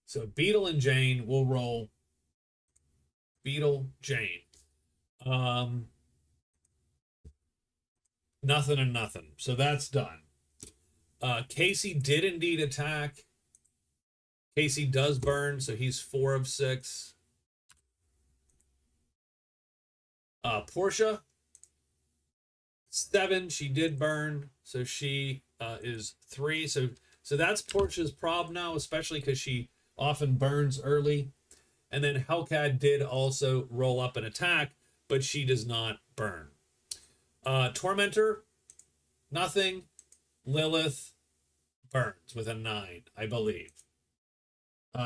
So Beetle and Jane will roll. Beetle, Jane. Um, Nothing and nothing. So that's done. Casey did indeed attack. Casey does burn, so he's 4 of 6. Portia, 7. She did burn, so she is 3. So that's Portia's problem now, especially because she often burns early. And then Hellcat did also roll up an attack, but she does not burn. Tormentor, nothing. Lilith burns with a 9, I believe.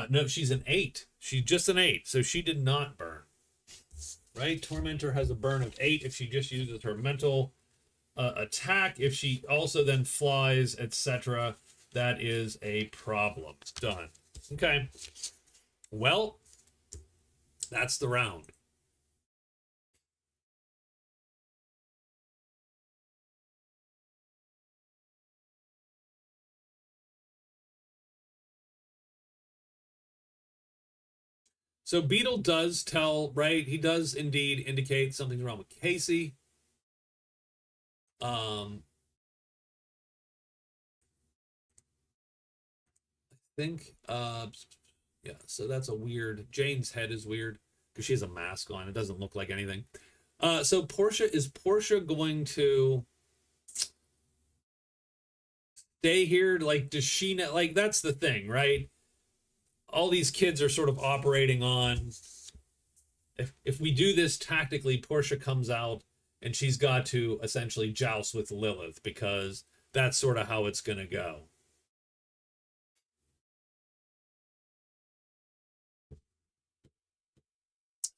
No, she's an 8. She's just an 8, so she did not burn. Right? Tormentor has a burn of 8 if she just uses her mental attack. If she also then flies, etc., that is a problem. Done. Okay. Well, that's the round. So Beetle does tell, right? He does indeed indicate something's wrong with Casey. I think, yeah, so that's a weird, Jane's head is weird because she has a mask on. It doesn't look like anything. So is Portia going to stay here? Like, does she not, like, that's the thing, right? All these kids are sort of operating on, if we do this tactically, Portia comes out and she's got to essentially joust with Lilith, because that's sort of how it's going to go.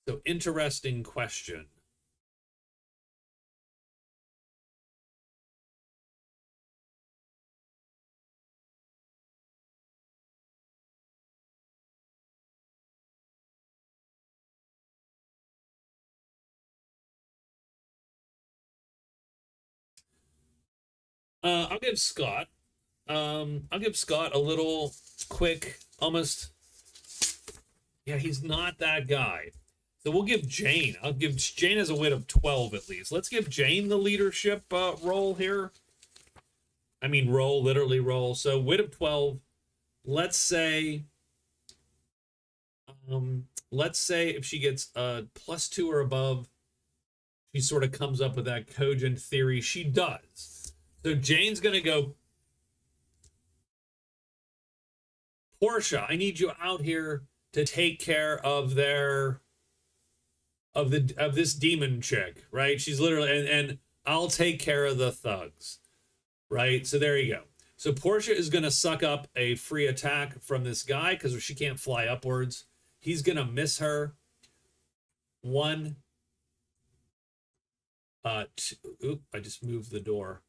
So, interesting question. I'll give Scott. I'll give Scott a little quick, almost. Yeah, he's not that guy. So we'll give Jane. I'll give Jane as a wit of 12 at least. Let's give Jane the leadership role here. I mean, roll, literally roll. So wit of 12. Let's say, if she gets a +2 or above, she sort of comes up with that cogent theory. She does. So Jane's gonna go, Portia, I need you out here to take care of this demon chick, right? She's literally, and I'll take care of the thugs, right? So there you go. So Portia is going to suck up a free attack from this guy because she can't fly upwards. He's going to miss her. 1, 2. Oop, I just moved the door.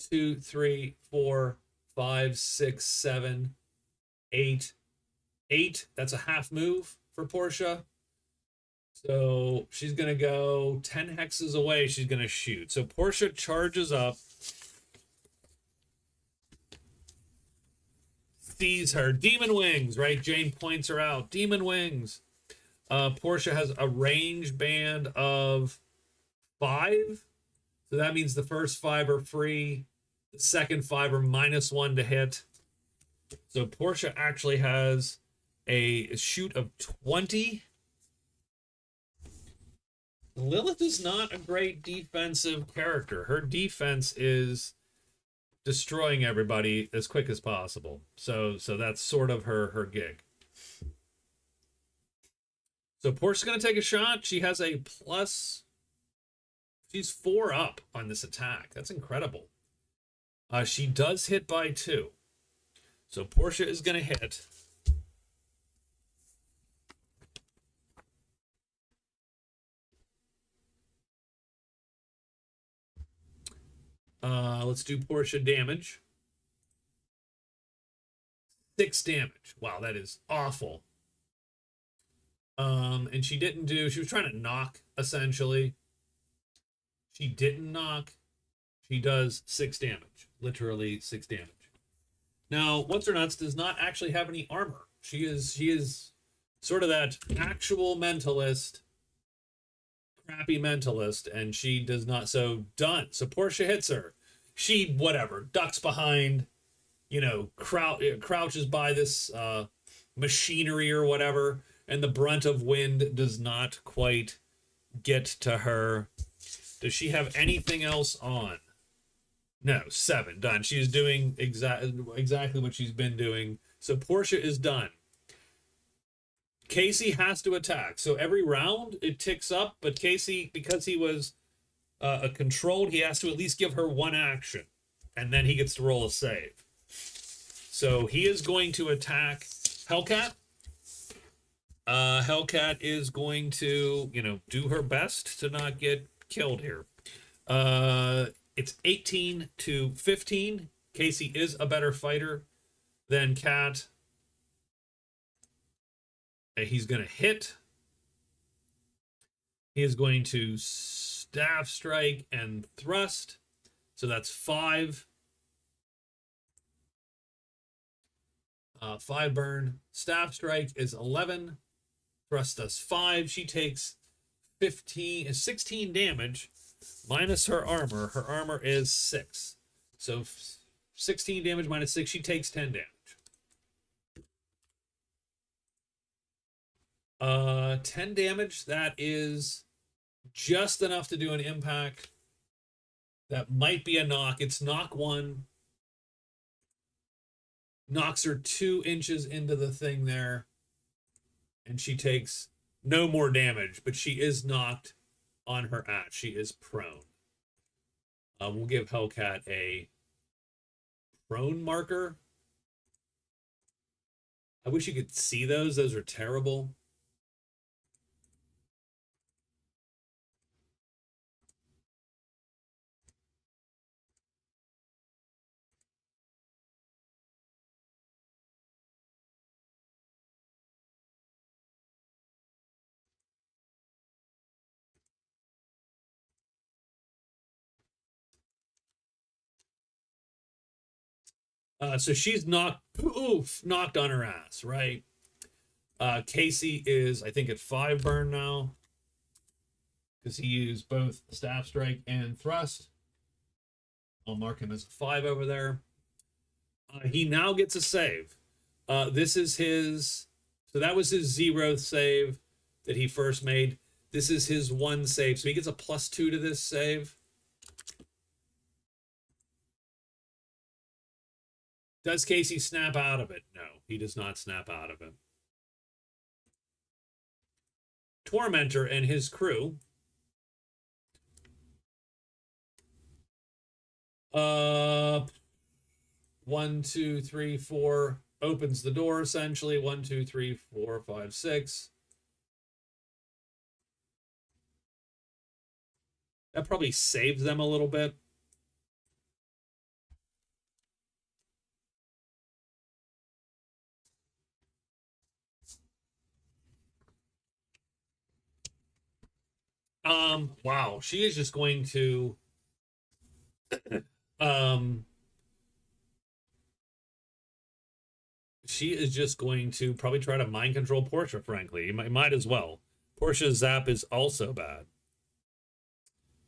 2, 3, 4, 5, 6, 7, 8. 8. That's a half move for Portia. So she's going to go 10 hexes away. She's going to shoot. So Portia charges up, sees her. Demon Wings, right? Jane points her out. Demon Wings. Portia has a range band of 5. So that means the first 5 are free. The second 5 are -1 to hit. So Portia actually has a shoot of 20. Lilith is not a great defensive character. Her defense is destroying everybody as quick as possible. So that's sort of her gig. So Portia's going to take a shot. She has a plus. She's 4 up on this attack. That's incredible. She does hit by 2. So Portia is going to hit. Let's do Portia damage. 6 damage. Wow, that is awful. And she didn't do, she was trying to knock, essentially. She didn't knock. She does 6 damage. Literally 6 damage. Now, What's Her Nuts does not actually have any armor. She is sort of that actual mentalist, crappy mentalist, and she does not. So done. So Portia hits her. She, whatever, ducks behind, crouches by this machinery or whatever, and the brunt of wind does not quite get to her. Does she have anything else on? No, 7. Done. She is doing exactly what she's been doing. So Portia is done. Casey has to attack. So every round it ticks up, but Casey, because he was controlled, he has to at least give her 1 action, and then he gets to roll a save. So he is going to attack Hellcat. Hellcat is going to, do her best to not get killed here. It's 18 to 15. Casey is a better fighter than Cat. He's going to hit. He is going to staff strike and thrust. So that's 5. 5 burn. Staff strike is 11. Thrust does 5. She takes 16 damage minus her armor. Her armor is 6. So 16 damage minus 6. She takes 10 damage. 10 damage. That is just enough to do an impact. That might be a knock. It's knock 1. Knocks her 2 inches into the thing there. And she takes no more damage, but she is knocked on her ass. She is prone. We'll give Hellcat a prone marker. I wish you could see those. Those are terrible. So she's knocked on her ass, right? Casey is, I think, at 5 burn now because he used both staff strike and thrust. I'll mark him as a 5 over there. He now gets a save. This is his, so that was his 0th save that he first made. This is his 1 save, so he gets a +2 to this save. Does Casey snap out of it? No, he does not snap out of it. Tormentor and his crew. 1, 2, 3, 4 opens the door essentially. 1, 2, 3, 4, 5, 6. That probably saves them a little bit. Wow, she is just going to um she is just going to probably try to mind control Portia, frankly. You might as well. Portia's zap is also bad.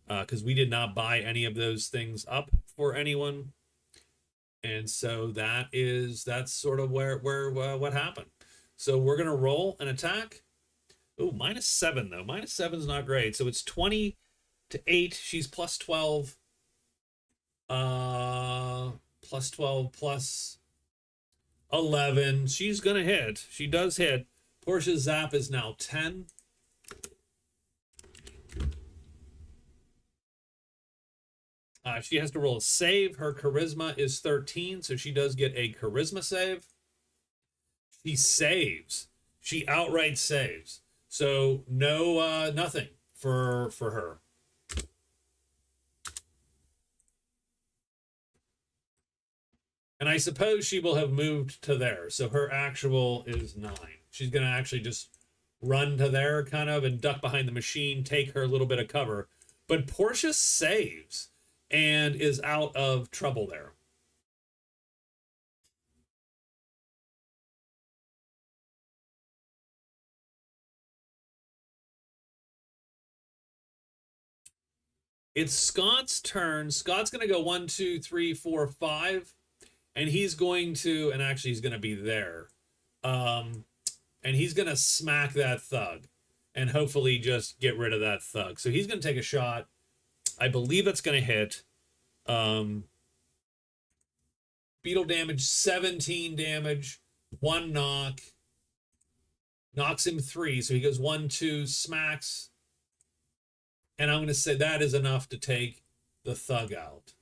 Because we did not buy any of those things up for anyone. And so that's sort of where what happened. So we're gonna roll an attack. Oh, -7 though. -7 is not great. So it's 20 to 8. She's plus 12. Plus 12 plus 11. She's gonna hit. She does hit. Portia's zap is now 10. She has to roll a save. Her charisma is 13, so she does get a charisma save. She saves. She outright saves. So no nothing for her. And I suppose she will have moved to there. So her actual is 9. She's going to actually just run to there kind of and duck behind the machine, take her little bit of cover. But Portia saves and is out of trouble there. It's Scott's turn. Scott's going to go 1, 2, 3, 4, 5. And he's going to, and actually he's going to be there. And he's going to smack that thug and hopefully just get rid of that thug. So he's going to take a shot. I believe that's going to hit. Beetle damage, 17 damage, 1 knock. Knocks him 3. So he goes 1, 2, smacks. And I'm going to say that is enough to take the thug out.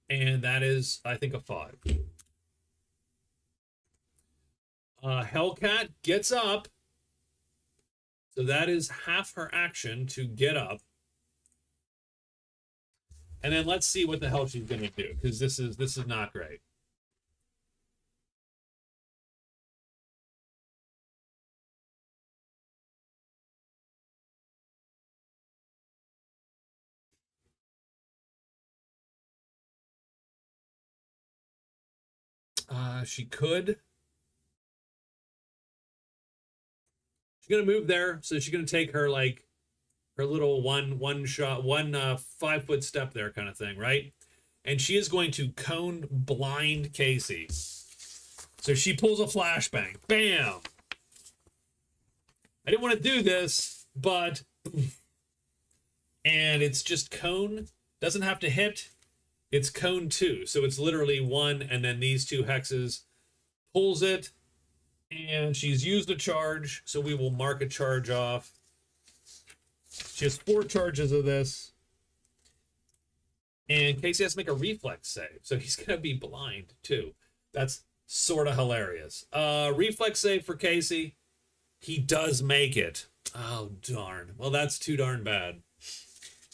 And that is, I think, a 5. Hellcat gets up. So that is half her action to get up. And then let's see what the hell she's going to do, because this is not great. She could. She's gonna move there, so she's gonna take her like her little one shot, 5-foot step there kind of thing, right? And she is going to cone blind Casey. So she pulls a flashbang. Bam! I didn't want to do this, but and it's just cone. Doesn't have to hit. It's cone 2. So it's literally 1, and then these 2 hexes pulls it. And she's used a charge, so we will mark a charge off. She has 4 charges of this. And Casey has to make a reflex save. So he's going to be blind, too. That's sort of hilarious. Reflex save for Casey. He does make it. Oh, darn. Well, that's too darn bad.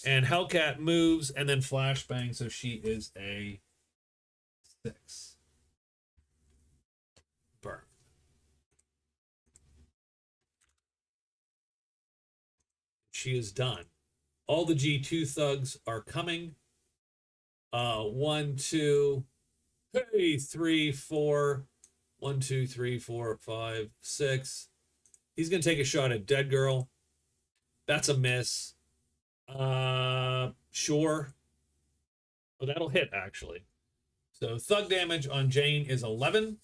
And Hellcat moves and then flashbang, so she is a 6. Burn. She is done. All the G2 thugs are coming. 1, 2, hey, 3, 4. 1, 2, 3, 4, 5, 6. He's gonna take a shot at Dead Girl. That's a miss. Sure. Oh, that'll hit actually. So thug damage on Jane is 11.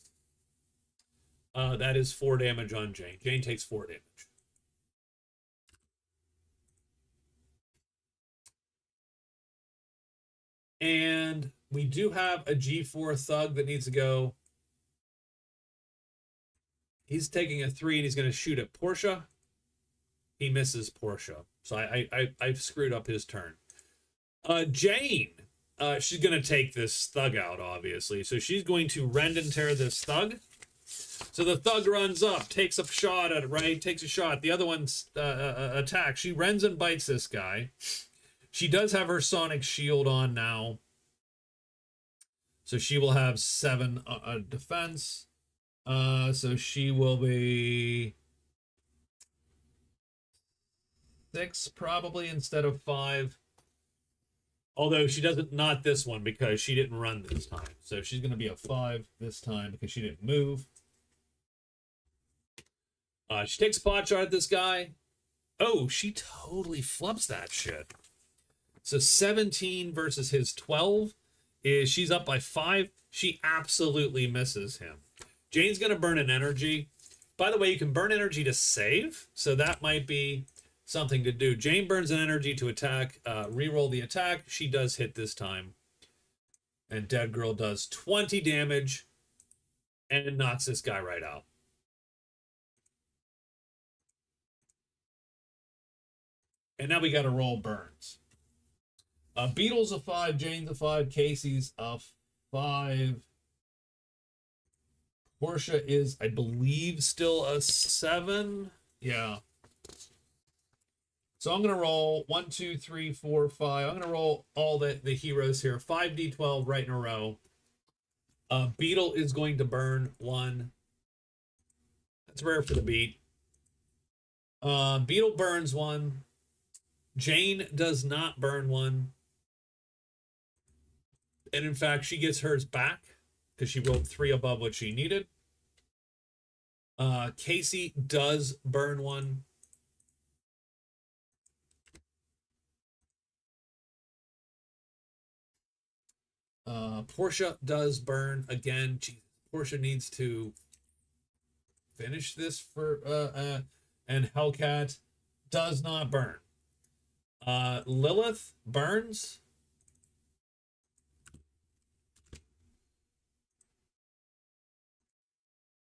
That is 4 damage on Jane. Jane takes 4 damage. And we do have a G4 thug that needs to go. He's taking a 3 and he's going to shoot at Portia. He misses Portia. So I've screwed up his turn. Jane, she's going to take this thug out, obviously. So she's going to rend and tear this thug. So the thug runs up, takes a shot at it, right? Takes a shot. The other one's attacks. She rends and bites this guy. She does have her sonic shield on now. So she will have 7 defense. So she will be 6 probably instead of 5. Although she doesn't, not this one because she didn't run this time. So she's going to be a 5 this time because she didn't move. She takes a pot shot at this guy. Oh, she totally flubs that shit. So 17 versus his 12 is she's up by 5. She absolutely misses him. Jane's going to burn an energy. By the way, you can burn energy to save. So that might be something to do. Jane burns an energy to attack, reroll the attack. She does hit this time. And Dead Girl does 20 damage and knocks this guy right out. And now we got to roll burns. Beetle's a 5, Jane's a 5, Casey's a 5. Portia is, I believe, still a 7. Yeah. So I'm going to roll 1, 2, 3, 4, 5. I'm going to roll all the heroes here. 5d12 right in a row. Beetle is going to burn 1. That's rare for the beat. Beetle burns 1. Jane does not burn 1. And in fact, she gets hers back because she rolled 3 above what she needed. Casey does burn 1. Portia does burn again. Jeez, Portia needs to finish this for and Hellcat does not burn. Lilith burns.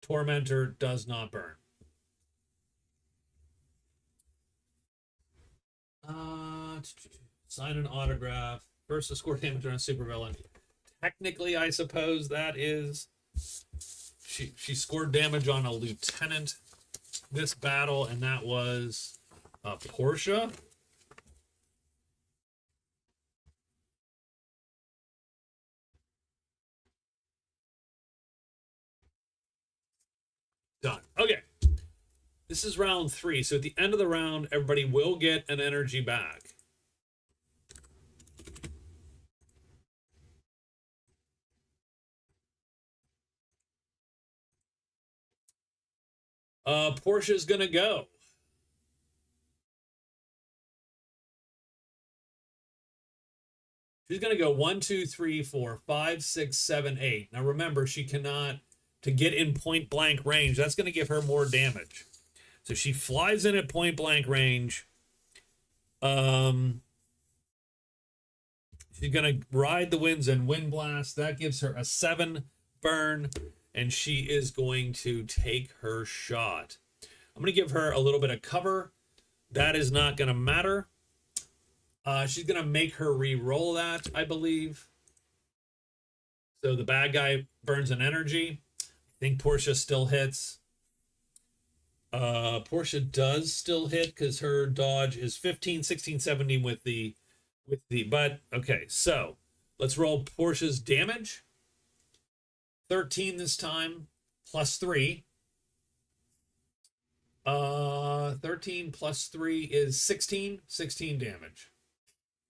Tormentor does not burn. Sign an autograph. First to score damage on a supervillain. Technically, I suppose that is... She scored damage on a lieutenant this battle, and that was Portia. Done. Okay. This is round 3. So at the end of the round, everybody will get an energy back. Portia's going to go. She's going to go 1, 2, 3, 4, 5, 6, 7, 8. Now remember, she cannot, to get in point blank range, that's going to give her more damage. So she flies in at point blank range. She's going to ride the winds and wind blast. That gives her a 7 burn, and she is going to take her shot. I'm going to give her a little bit of cover. That is not going to matter. She's going to make her re-roll that, I believe. So the bad guy burns an energy. I think Portia still hits. Portia does still hit because her dodge is 15, 16, 17 with the, but okay, so let's roll Portia's damage. 13 this time, plus 3. 13 plus 3 is 16 damage.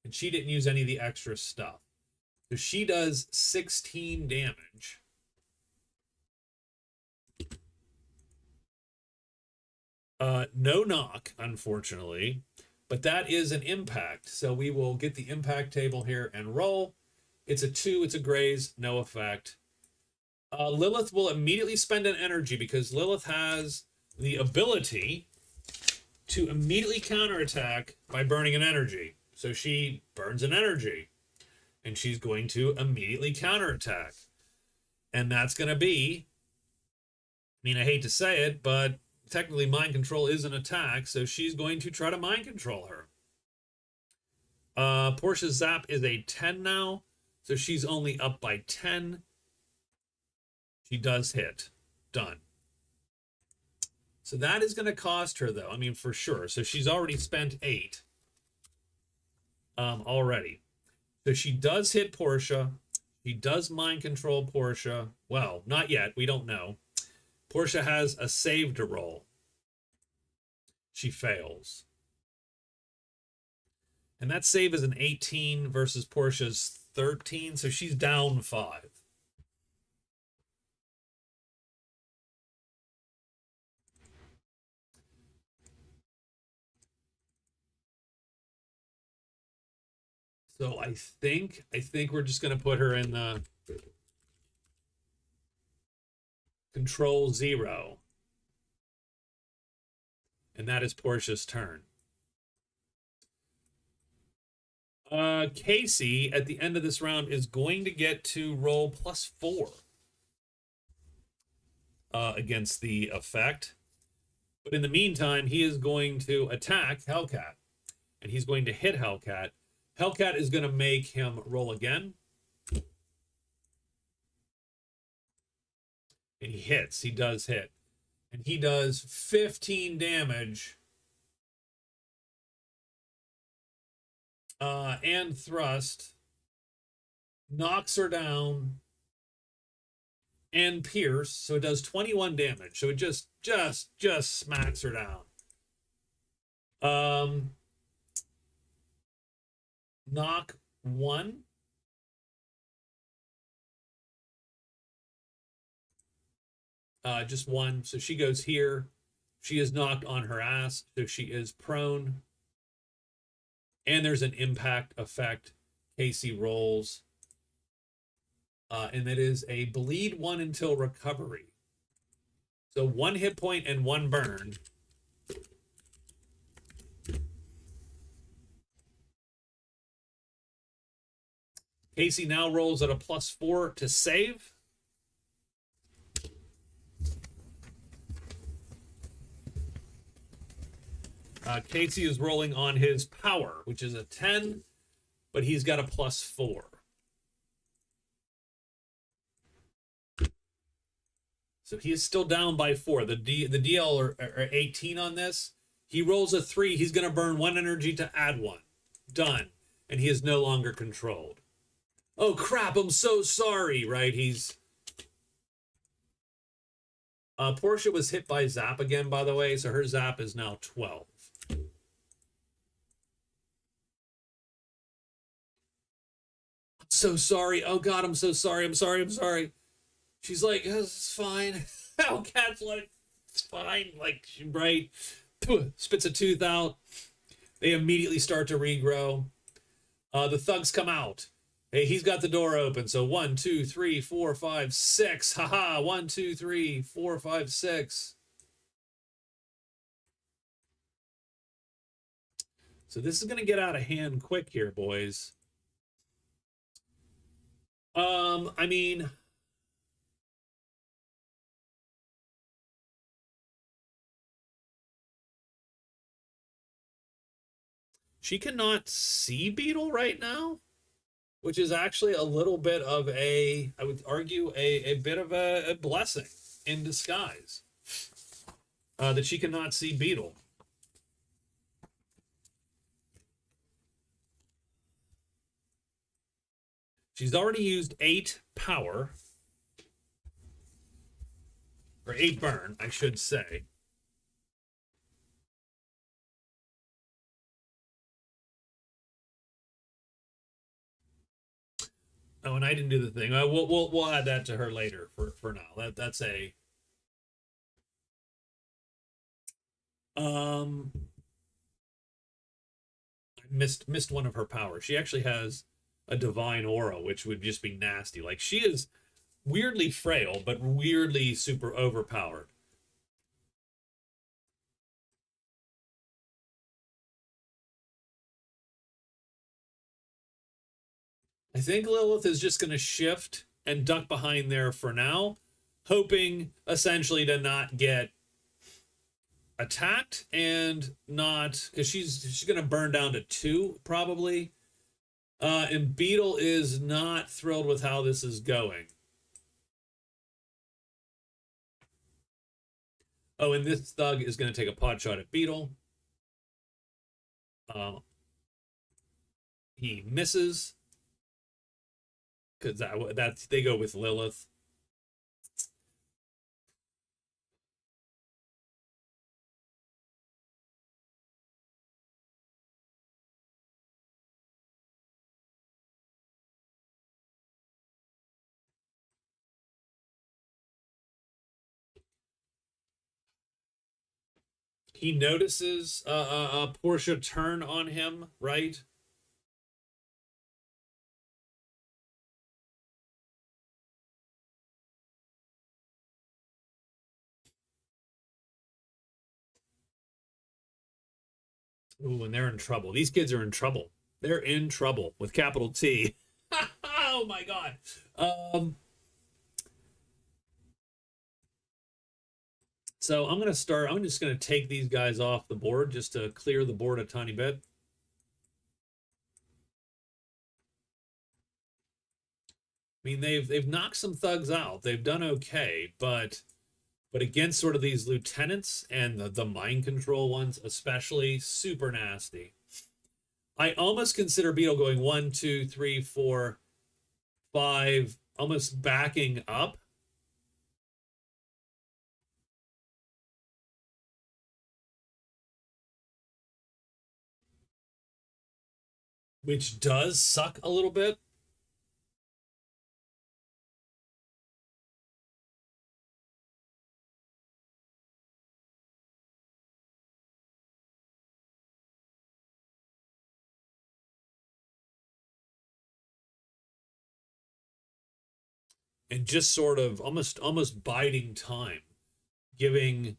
And she didn't use any of the extra stuff. So she does 16 damage. No knock, unfortunately, but that is an impact. So we will get the impact table here and roll. It's a 2, it's a graze, no effect. Lilith will immediately spend an energy because Lilith has the ability to immediately counterattack by burning an energy. So she burns an energy, and she's going to immediately counterattack. And that's going to be, I mean, I hate to say it, but technically mind control is an attack, so she's going to try to mind control her. Portia's zap is a 10 now, so she's only up by 10. She does hit. Done. So that is going to cost her, though. I mean, for sure. So she's already spent 8. Already. So she does hit Portia. She does mind control Portia. Well, not yet. We don't know. Portia has a save to roll. She fails. And that save is an 18 versus Portia's 13, so she's down 5. So I think we're just gonna put her in the control 0. And that is Portia's turn. Casey at the end of this round is going to get to roll +4 against the effect. But in the meantime, he is going to attack Hellcat, and he's going to hit Hellcat. Hellcat is going to make him roll again. And he hits. He does hit. And he does 15 damage. And thrust. Knocks her down. And pierce. So it does 21 damage. So it just smacks her down. Knock 1. Just 1. So she goes here. She is knocked on her ass. So she is prone. And there's an impact effect. Casey rolls. And that is a bleed 1 until recovery. So 1 hit point and 1 burn. Casey now rolls at a +4 to save. Casey is rolling on his power, which is a 10, but he's got a +4. So he is still down by 4. The DL are 18 on this. He rolls a 3. He's going to burn 1 energy to add 1. Done. And he is no longer controlled. Oh, crap. I'm so sorry, right? Portia was hit by Zap again, by the way, so her Zap is now 12. So sorry. Oh God, I'm so sorry. I'm sorry. She's like, it's fine. Hellcat's like, it's fine. Like, right. Spits a tooth out. They immediately start to regrow. The thugs come out. Hey, he's got the door open. So 1, 2, 3, 4, 5, 6. Haha. 1, 2, 3, 4, 5, 6. So this is gonna get out of hand quick here, boys. I mean, she cannot see Beetle right now, which is actually a little bit of I would argue, a bit of a blessing in disguise. That she cannot see Beetle. She's already used 8 power. Or 8 burn, I should say. Oh, and I didn't do the thing. We'll add that to her later for now. That's a I missed one of her powers. She actually has a divine aura, which would just be nasty. Like, she is weirdly frail, but weirdly super overpowered. I think Lilith is just going to shift and duck behind there for now, hoping essentially to not get attacked and not, because she's going to burn down to 2 probably. And Beetle is not thrilled with how this is going. Oh, and this thug is going to take a pot shot at Beetle. He misses because that's they go with Lilith. he notices a Portia turn on him, right? Ooh, and they're in trouble. These kids are in trouble. They're in trouble with capital T. Oh my god. Um, so I'm gonna start. I'm just gonna take these guys off the board just to clear the board a tiny bit. I mean, they've knocked some thugs out. They've done okay, but against sort of these lieutenants and the mind control ones, especially, super nasty. I almost consider Beetle going 1, 2, 3, 4, 5, almost backing up. Which does suck a little bit. And just sort of almost biding time, giving,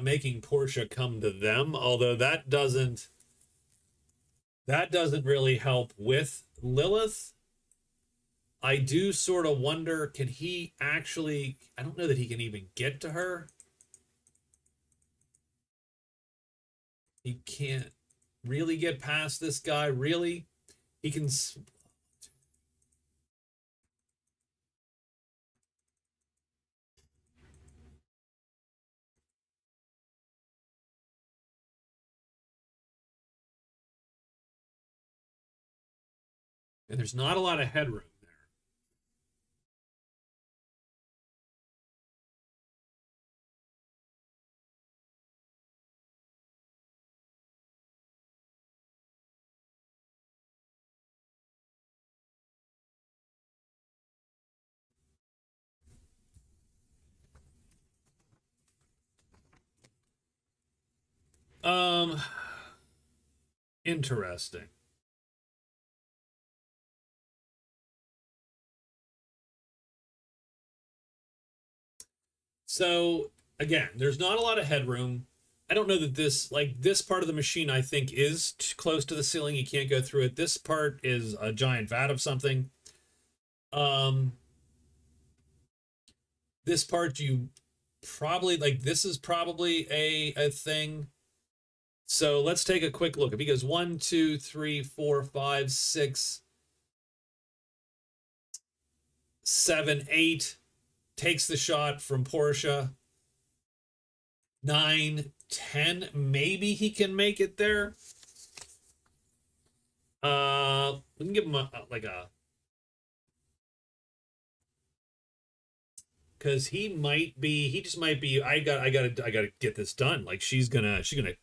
making Portia come to them, although that doesn't really help with Lilith. I do sort of wonder, can he actually, I don't know that he can even get to her. He can't really get past this guy, really. He can, and there's not a lot of headroom there. Um, Interesting. So again, there's not a lot of headroom. I don't know that this part of the machine, I think, is close to the ceiling. You can't go through it. This part is a giant vat of something. Um, this part you probably like. This is probably a thing. So let's take a quick look. If he goes 1, 2, 3, 4, 5, 6, 7, 8, takes the shot from Portia. 9, 10, maybe he can make it there. We can give him because he just might be. I gotta get this done. Like she's gonna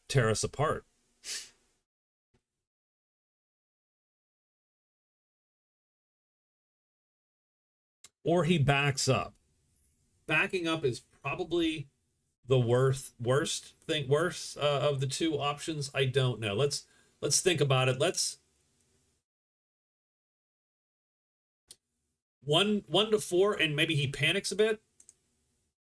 tear us apart. Or he backs up. Backing up is probably the worst of the two options. I don't know. Let's think about it. Let's 1 to 4, and maybe he panics a bit.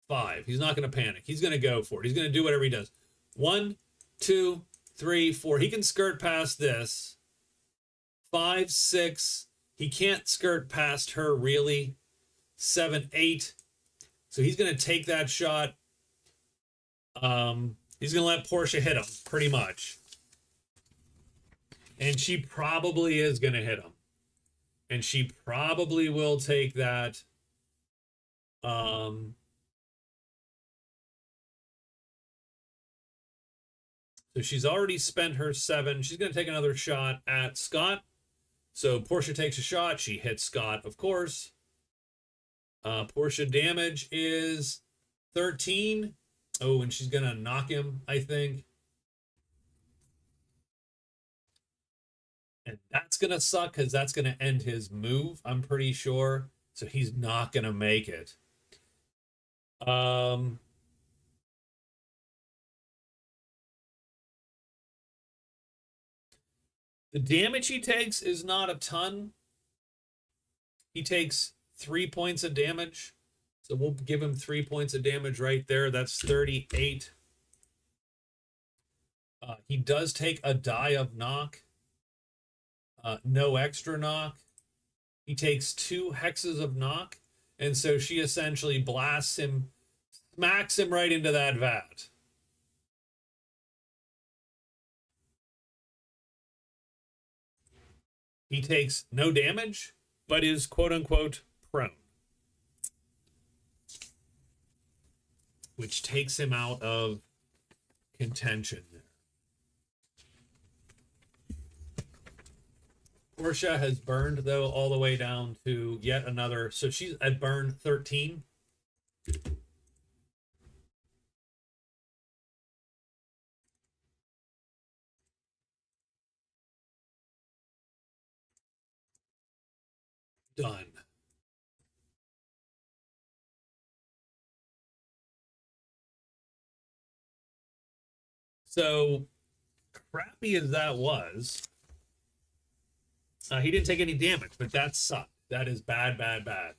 5. He's not going to panic. He's going to go for it. He's going to do whatever he does. 1, 2, 3, 4. He can skirt past this. 5, 6. He can't skirt past her really. 7, 8. So he's going to take that shot. He's going to let Portia hit him pretty much. And she probably is going to hit him. And she probably will take that. So she's already spent her 7. She's going to take another shot at Scott. So Portia takes a shot. She hits Scott, of course. Portia damage is 13. Oh, and she's going to knock him, I think. And that's going to suck because that's going to end his move, I'm pretty sure. So he's not going to make it. Um, The damage he takes is not a ton. He takes 3 points of damage. So we'll give him 3 points of damage right there. That's 38. He does take a die of knock. No extra knock. He takes 2 hexes of knock. And so she essentially blasts him, smacks him right into that vat. He takes no damage, but is quote unquote prone, which takes him out of contention there. Portia has burned, though, all the way down to yet another. So she's at burn 13. Done. So crappy as that was, he didn't take any damage, but that sucked. That is bad, bad, bad.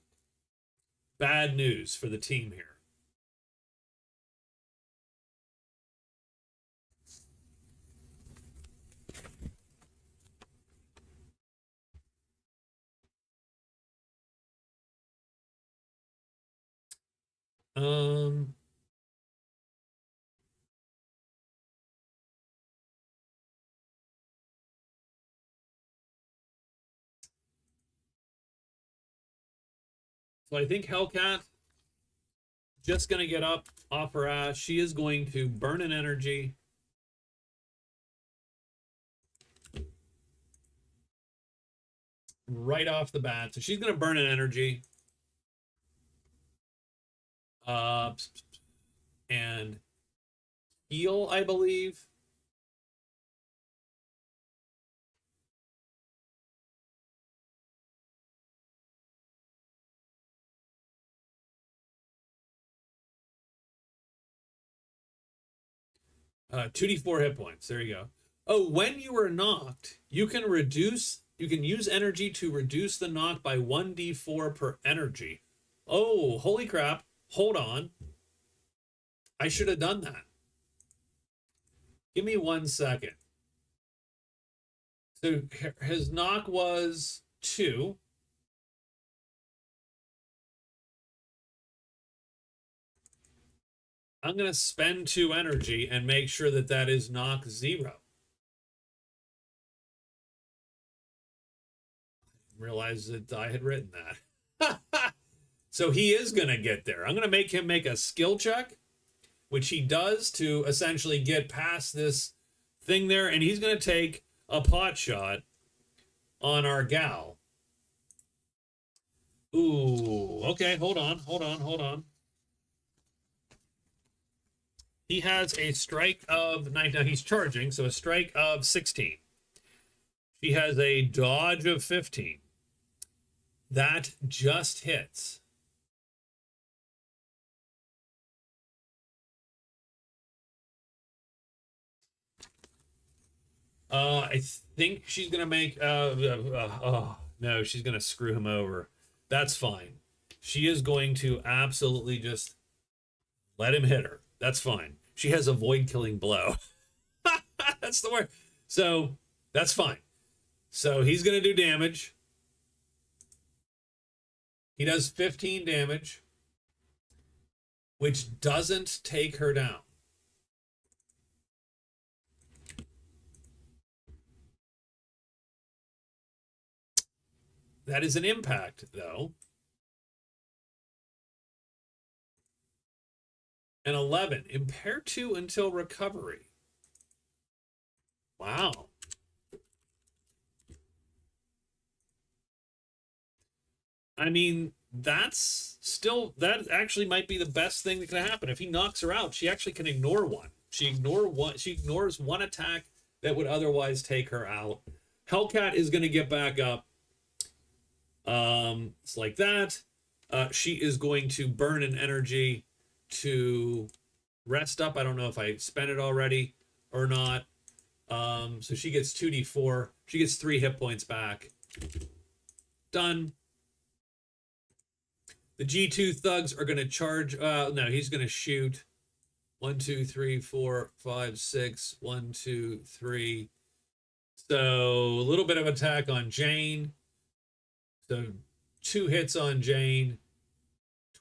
Bad news for the team here. Um, so I think Hellcat just going to get up off her ass. She is going to burn an energy. Right off the bat. So she's going to burn an energy. And heal, I believe. Uh, 2d4 hit points. There you go. Oh, when you are knocked, you can use energy to reduce the knock by 1d4 per energy. Oh, holy crap. Hold on. I should have done that. Give me 1 second. So his knock was 2. I'm going to spend 2 energy and make sure that that is knock 0. Realize that I had written that. So he is going to get there. I'm going to make him make a skill check, which he does to essentially get past this thing there. And he's going to take a pot shot on our gal. Ooh, okay. Hold on. He has a strike of 9. Now he's charging, so a strike of 16. She has a dodge of 15. That just hits. I think she's gonna make. Oh no, she's gonna screw him over. That's fine. She is going to absolutely just let him hit her. That's fine. She has a void killing blow. That's the word. So that's fine. So he's gonna do damage. He does 15 damage, which doesn't take her down. That is an impact, though. An 11. Impair 2 until recovery. Wow. I mean, that's still, that actually might be the best thing that can happen. If he knocks her out, she actually can ignore one. She ignores one attack that would otherwise take her out. Hellcat is going to get back up. It's like that. She is going to burn an energy to rest up. I don't know if I spent it already or not. So she gets 2d4. She gets 3 hit points back. Done. The G2 thugs are going to charge. No, he's going to shoot. 1, 2, 3, 4, 5, 6. 1, 2, 3. So a little bit of attack on Jane. So 2 hits on Jane.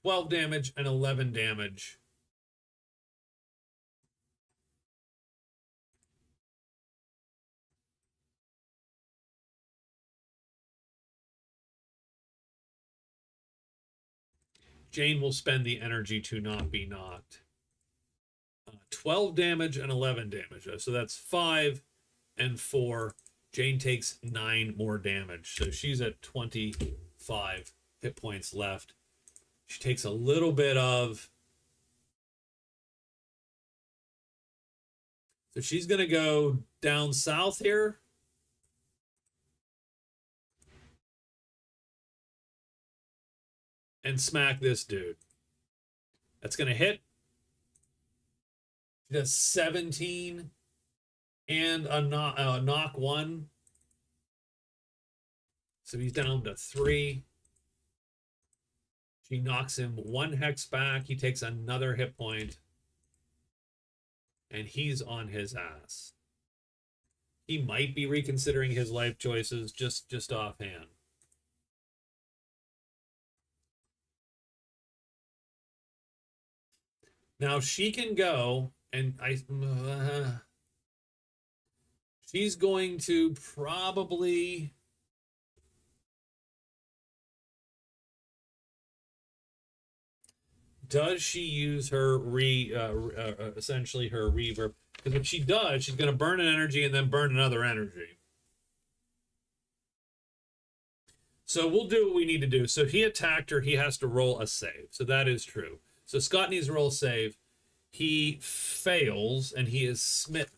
12 damage and 11 damage. Jane will spend the energy to not be knocked. 12 damage and 11 damage. So that's 5 and 4. Jane takes 9 more damage. So she's at 25 hit points left. She takes a little bit of. So she's going to go down south here. And smack this dude. That's going to hit. She does 17 and a knock 1. So he's down to 3. She knocks him 1 hex back. He takes another hit point. And he's on his ass. He might be reconsidering his life choices just offhand. Now she can go, and she's going to probably. Does she use her essentially her reverb? Because if she does, she's going to burn an energy and then burn another energy. So we'll do what we need to do. So if he attacked her, he has to roll a save. So that is true. So Scott needs to roll a save. He fails, and he is smitten.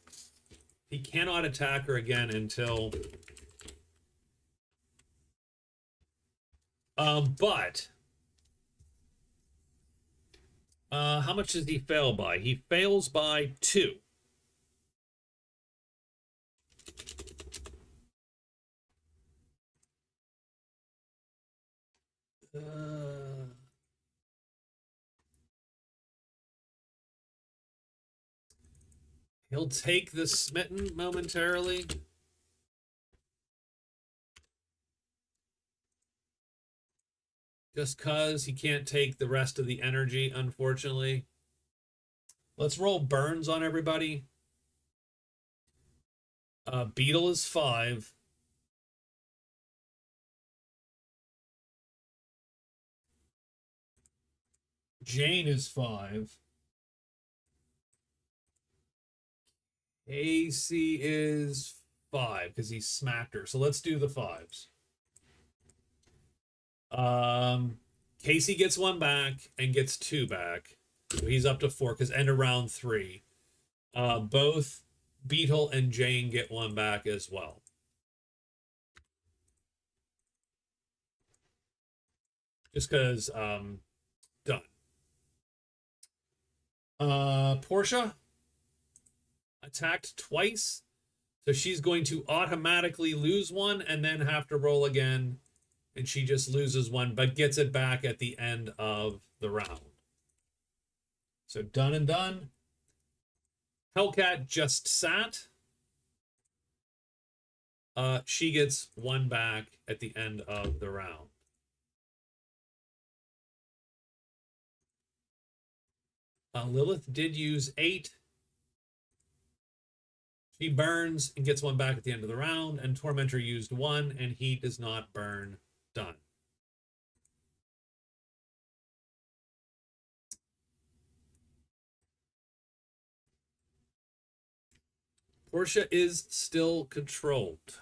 He cannot attack her again until. But. How much does he fail by? He fails by 2. He'll take the smitten momentarily. Just because he can't take the rest of the energy, unfortunately. Let's roll burns on everybody. Beetle is 5. Jane is 5. AC is 5 because he smacked her. So let's do the 5s. Casey gets 1 back and gets 2 back. So he's up to 4 because end of round 3. Both Beetle and Jane get 1 back as well. Just because done. Portia attacked twice. So she's going to automatically lose 1 and then have to roll again. And she just loses 1, but gets it back at the end of the round. So done and done. Hellcat just sat. She gets 1 back at the end of the round. Lilith did use 8. She burns and gets 1 back at the end of the round, and Tormentor used 1, and he does not burn. Done. Portia is still controlled.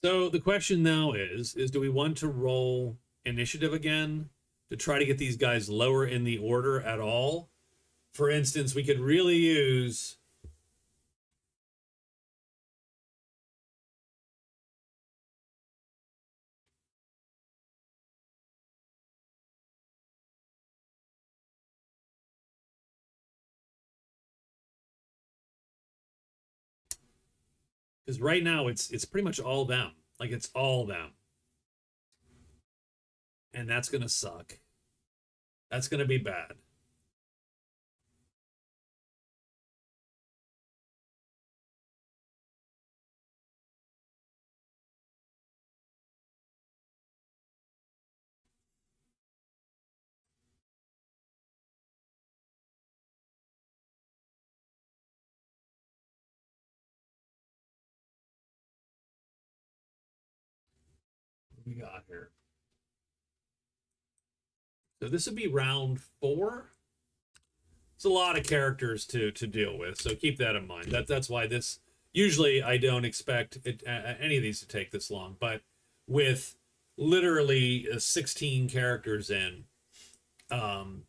So the question now is do we want to roll initiative again to try to get these guys lower in the order at all? For instance, we could really use because right now it's pretty much all them. Like it's all them. And that's gonna suck. That's gonna be bad. What we got here? So this would be round 4. It's a lot of characters to deal with, so keep that in mind. That's why this usually I don't expect any of these to take this long, but with literally 16 characters in, um,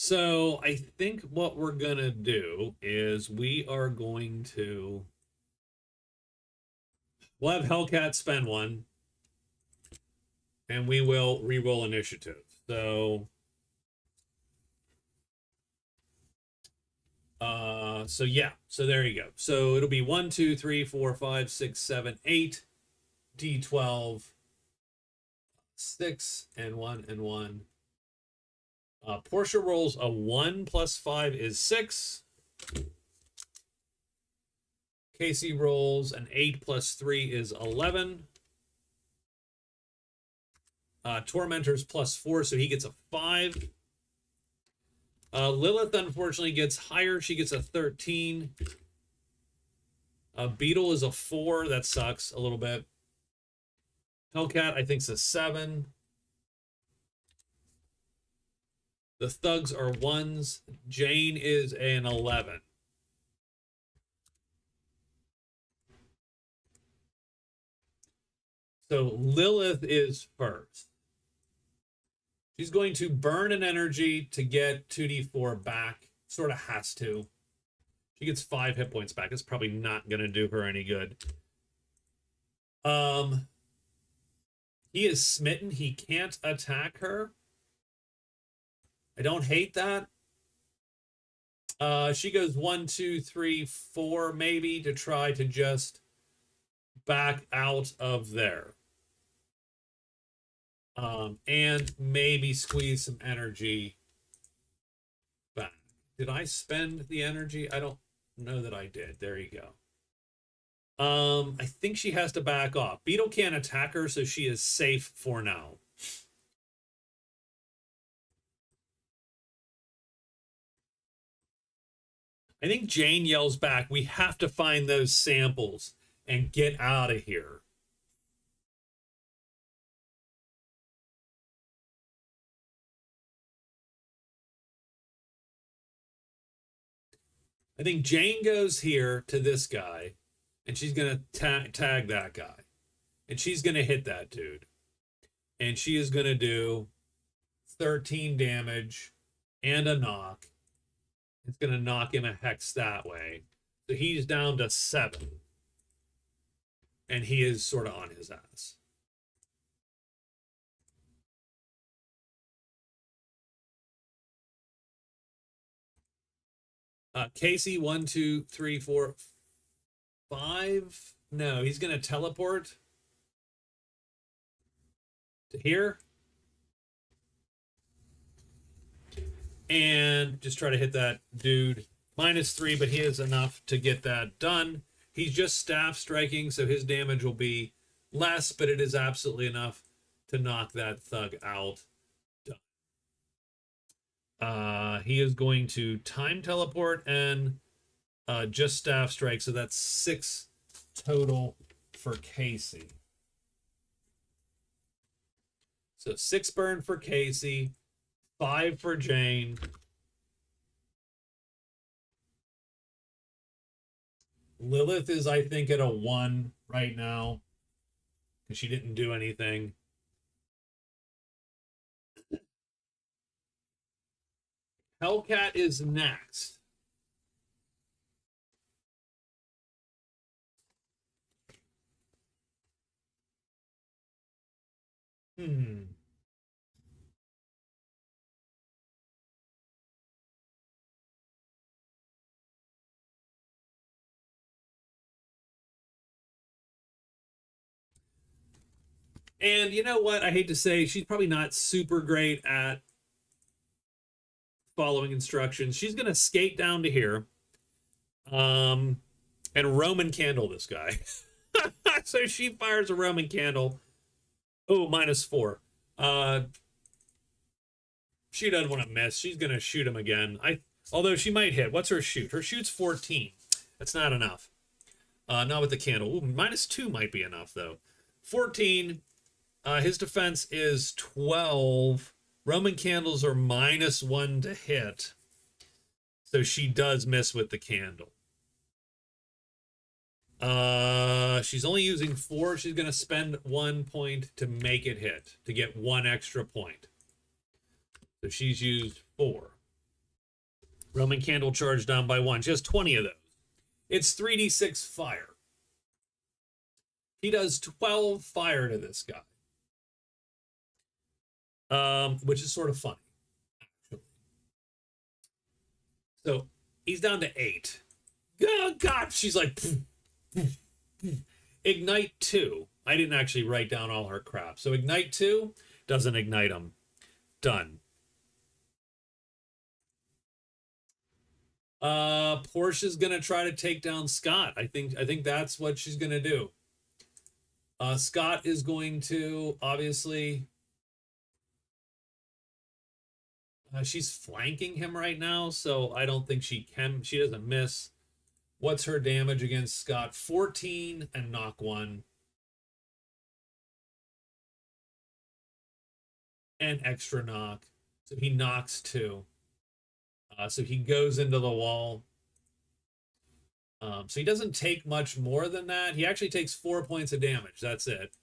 so I think what we're gonna do is we are going to we'll have Hellcat spend one, and we will re-roll initiative. So yeah, so there you go. So it'll be 1, 2, 3, 4, 5, 6, 7, 8 D12, 6 and 1 and 1. Portia rolls a 1 plus 5 is 6. Casey rolls an 8 plus 3 is 11. Tormentor's plus 4, so he gets a 5. Lilith, unfortunately, gets higher. She gets a 13. Beetle is a 4. That sucks a little bit. Hellcat, I think, is a 7. The thugs are 1s. Jane is an 11. So Lilith is first. She's going to burn an energy to get 2d4 back. Sort of has to. She gets 5 hit points back. It's probably not going to do her any good. He is smitten. He can't attack her. I don't hate that. She goes 1, 2, 3, 4, maybe, to try to just back out of there. And maybe squeeze some energy back. Did I spend the energy? I don't know that I did. There you go. I think she has to back off. Beetle can't attack her, so she is safe for now. I think Jane yells back, "We have to find those samples and get out of here." I think Jane goes here to this guy, and she's going to tag that guy. And she's going to hit that dude. And she is going to do 13 damage and a knock. It's going to knock him a hex that way. So he's down to 7. And he is sort of on his ass. Casey, 1, 2, 3, 4, 5. No, he's going to teleport to here. And just try to hit that dude. -3, but he is enough to get that done. He's just staff striking, so his damage will be less, but it is absolutely enough to knock that thug out. Done. He is going to time teleport and just staff strike. So that's 6 total for Casey. So 6 burn for Casey, 5 for Jane. Lilith is, I think, at a 1 right now because she didn't do anything. Hellcat is next. Hmm. And you know what? I hate to say, she's probably not super great at following instructions. She's going to skate down to here and Roman candle this guy. So she fires a Roman candle. Oh, -4. She doesn't want to miss. She's going to shoot him again. Although she might hit. What's her shoot? Her shoot's 14. That's not enough. Not with the candle. Ooh, -2 might be enough, though. 14. His defense is 12. Roman candles are -1 to hit. So she does miss with the candle. She's only using 4. She's going to spend 1 point to make it hit, to get 1 extra point. So she's used 4. Roman candle charged down by 1. She has 20 of those. It's 3d6 fire. He does 12 fire to this guy. Which is sort of funny, actually. So he's down to 8. Oh, God, she's like, Ignite 2. I didn't actually write down all her crap. So Ignite 2 doesn't ignite him. Done. Portia's gonna try to take down Scott. I think that's what she's gonna do. Scott is going to obviously. She's flanking him right now, so I don't think she can. She doesn't miss. What's her damage against Scott? 14 and knock 1. And extra knock. So he knocks 2. So he goes into the wall. So he doesn't take much more than that. He actually takes 4 points of damage. That's it.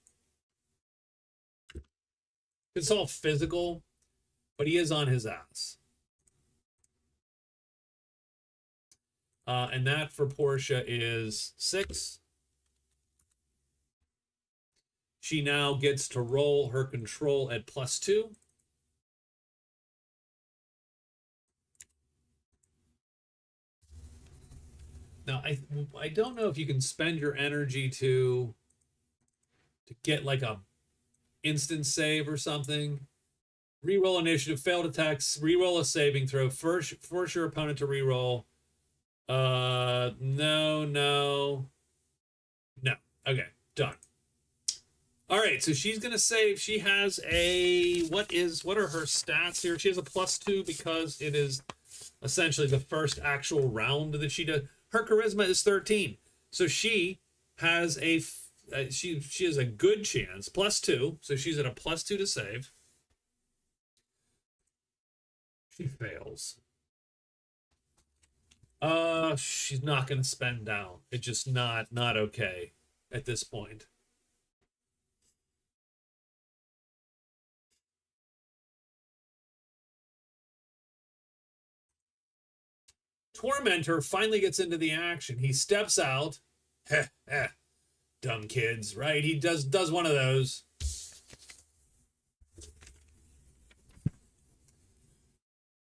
It's all physical, but he is on his ass. And that for Portia is 6. She now gets to roll her control at +2. Now, I don't know if you can spend your energy to get like a instant save or something. Reroll initiative, failed attacks, reroll a saving throw, force your opponent to reroll. No. Okay, done. All right, so she's gonna save. She has a what are her stats here? She has a +2 because it is essentially the first actual round that she does. Her charisma is 13, so she has a she has a good chance, +2, so she's at a +2 to save. She fails. She's not gonna spend down. It's just not okay at this point. Tormentor finally gets into the action. He steps out. Dumb kids, right? He does one of those.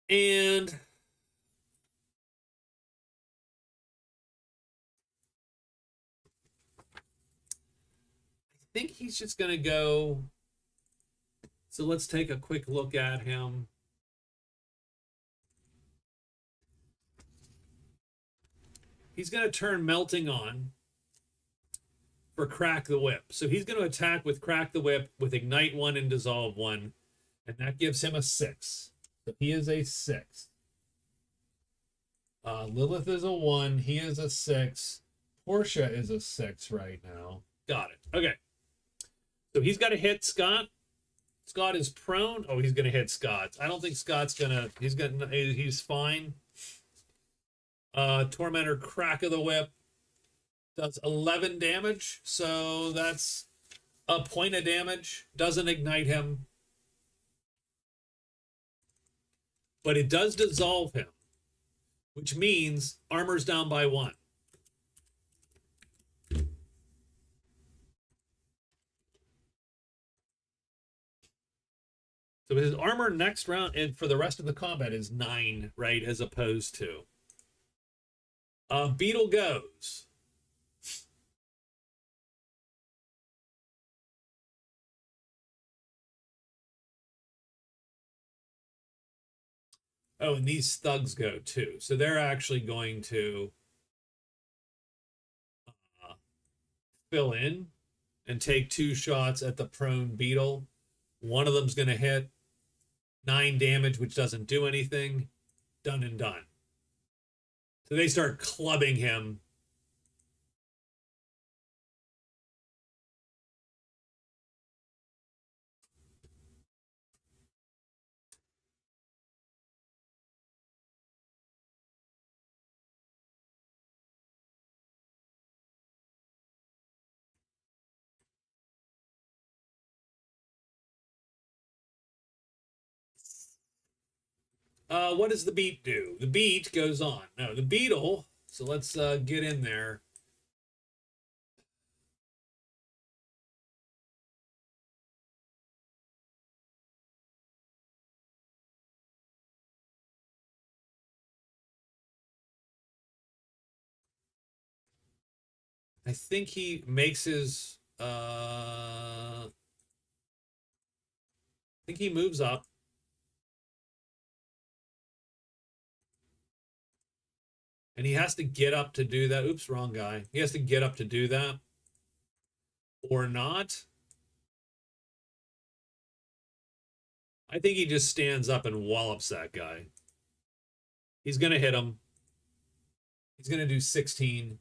And I think he's just going to go. So let's take a quick look at him. He's going to turn Melting on for Crack the Whip. So he's going to attack with Crack the Whip with Ignite 1 and Dissolve 1. And that gives him a 6. So he is a 6. Lilith is a 1. He is a 6. Portia is a 6 right now. Got it. Okay. So he's got to hit Scott. Scott is prone. Oh, he's going to hit Scott. I don't think Scott's going to... He's fine. Tormentor, crack of the whip. Does 11 damage. So that's a point of damage. Doesn't ignite him. But it does dissolve him, which means armor's down by 1. So his armor next round and for the rest of the combat is 9, right, as opposed to. Beetle goes. Oh, and these thugs go too. So they're actually going to fill in and take 2 shots at the prone beetle. One of them's going to hit 9 damage, which doesn't do anything. Done and done. So they start clubbing him. What does the beat do? The beat goes on. No, the beetle. So let's get in there. I think he makes his. I think he moves up. And he has to get up to do that. Oops, wrong guy. He has to get up to do that. Or not. I think he just stands up and wallops that guy. He's going to hit him. He's going to do 16.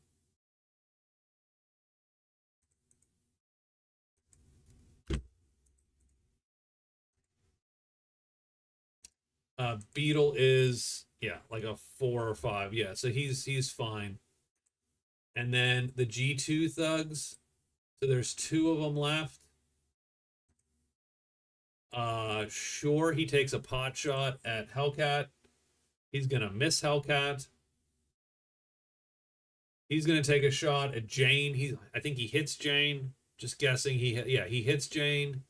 Beetle is, yeah, like a 4 or 5. Yeah, so he's fine. And then the G2 thugs. So there's 2 of them left. Sure, he takes a pot shot at Hellcat. He's gonna miss Hellcat. He's gonna take a shot at Jane. I think he hits Jane. Just guessing. He hits Jane.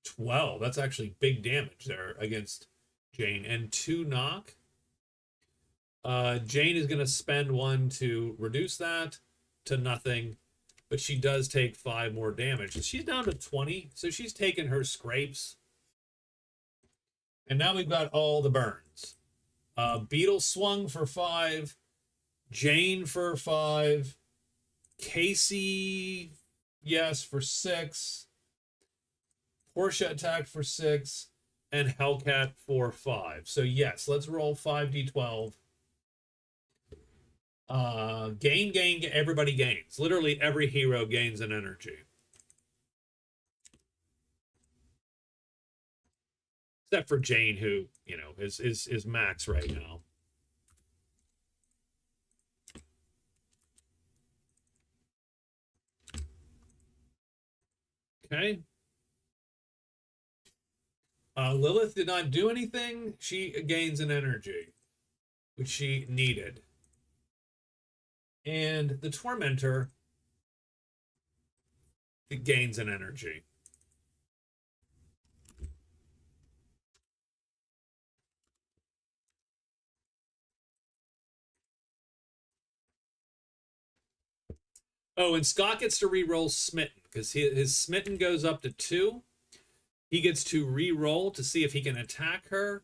12. That's actually big damage there against Jane. And 2 knock. Jane is gonna spend 1 to reduce that to nothing. But she does take 5 more damage. She's down to 20, so she's taken her scrapes. And now we've got all the burns. Beetle swung for 5. Jane for 5. Casey, yes, for 6. Portia attacked for 6. And Hellcat for 5. So yes, let's roll 5d12. Gain, everybody gains. Literally every hero gains an energy. Except for Jane, who, you know, is max right now. Okay. Lilith did not do anything. She gains an energy, which she needed. And the Tormentor gains an energy. Oh, and Scott gets to re-roll Smitten, because his Smitten goes up to 2. He gets to re-roll to see if he can attack her.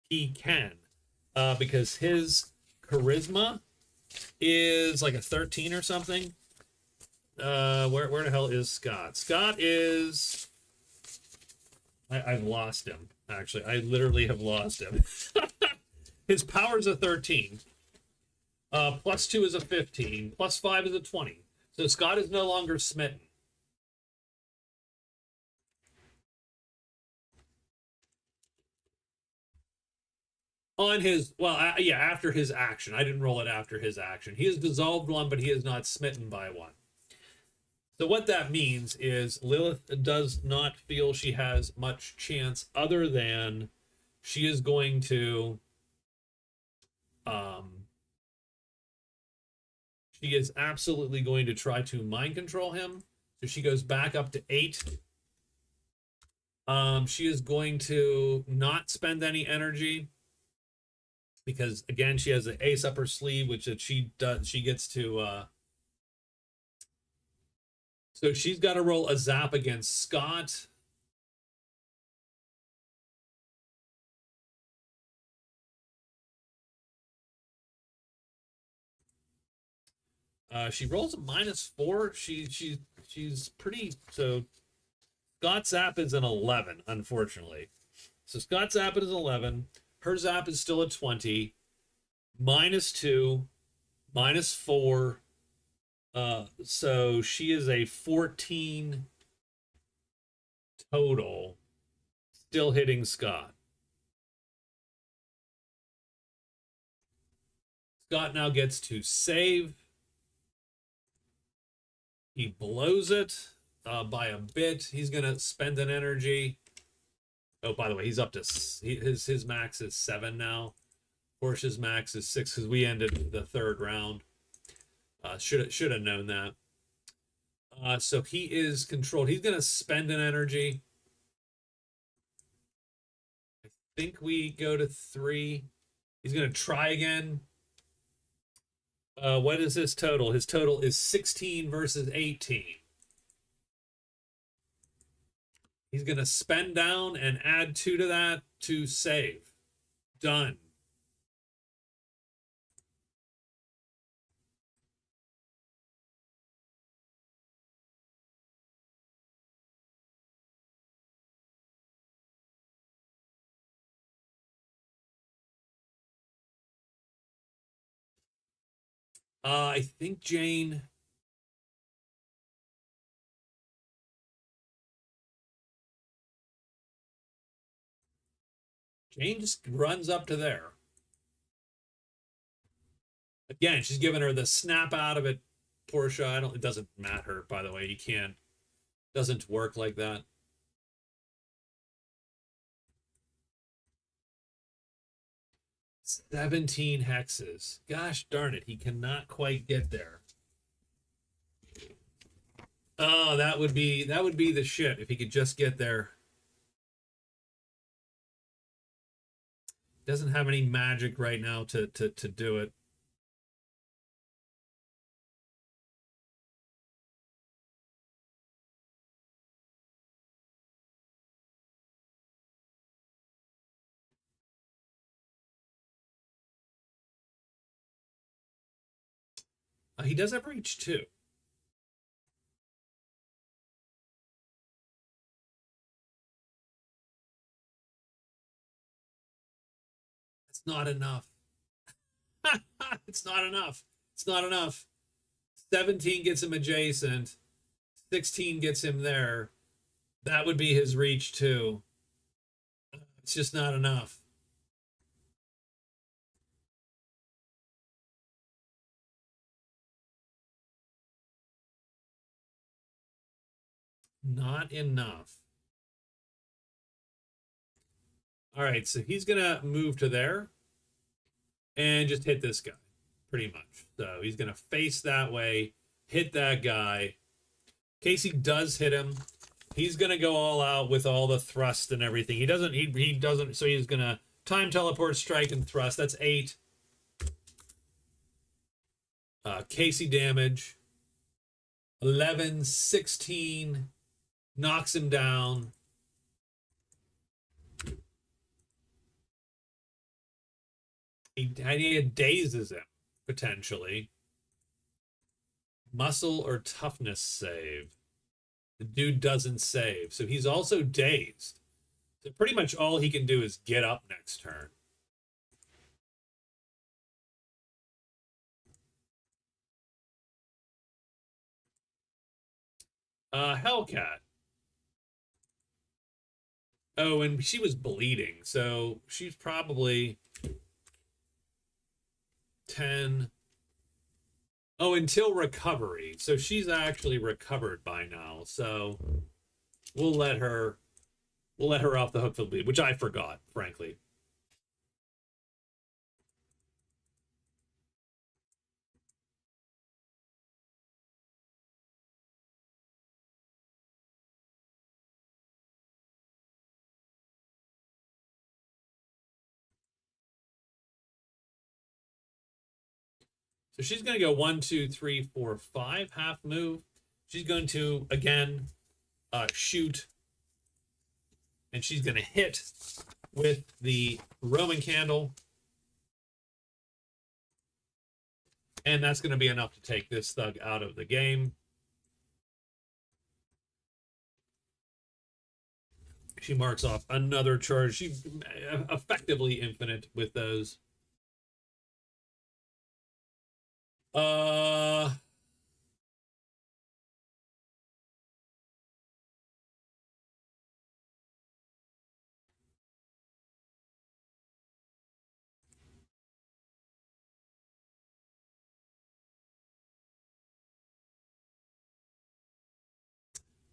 He can, because his Charisma is like a 13 or something. Where the hell is Scott? Scott is... I've lost him. Actually, I literally have lost him. His power's a 13. Plus 2 is a 15. Plus 5 is a 20. So Scott is no longer smitten. On his, well, yeah, after his action. I didn't roll it after his action. He has dissolved one, but he is not smitten by one. So what that means is Lilith does not feel she has much chance other than she is going to she is absolutely going to try to mind control him. So she goes back up to 8. She is going to not spend any energy because again she has an ace up her sleeve, which she does. She gets to so she's got to roll a zap against Scott. She rolls a -4. She's pretty. So Scott's zap is an 11, unfortunately. So Scott's zap is 11. Her zap is still a 20. -2, -4. So she is a 14 total, still hitting Scott. Scott now gets to save. He blows it by a bit. He's going to spend an energy. Oh, by the way, he's up to his max is 7 now. Porsche's max is 6 because we ended the 3rd round. Should have known that. So he is controlled. He's going to spend an energy. I think we go to 3. He's going to try again. What is his total? His total is 16 versus 18. He's going to spend down and add 2 to that to save. Done. I think Jane. Jane just runs up to there. Again, she's giving her the snap out of it. Portia, I don't. It doesn't matter. By the way, you can't. Doesn't work like that. 17 hexes. Gosh darn it, he cannot quite get there. Oh, that would be the shit if he could just get there. Doesn't have any magic right now to do it. He does have reach too. It's not enough. It's not enough. It's not enough. 17 gets him adjacent. 16 gets him there. That would be his reach too. It's just not enough. Not enough. All right, so he's gonna move to there and just hit this guy, pretty much. So he's gonna face that way, hit that guy. Casey does hit him. He's gonna go all out with all the thrust and everything. He doesn't. So he's gonna time teleport, strike, and thrust. That's 8. Casey damage. 11, 16. Knocks him down. He dazes him, potentially. Muscle or toughness save. The dude doesn't save. So he's also dazed. So pretty much all he can do is get up next turn. Hellcat. Oh, and she was bleeding, so she's probably 10. Oh, until recovery. So she's actually recovered by now. So we'll let her off the hook for the bleed, which I forgot, frankly. So she's going to go 1, 2, 3, 4, 5, half move. She's going to again shoot, and she's going to hit with the Roman candle, and that's going to be enough to take this thug out of the game. She marks off another charge. She's effectively infinite with those.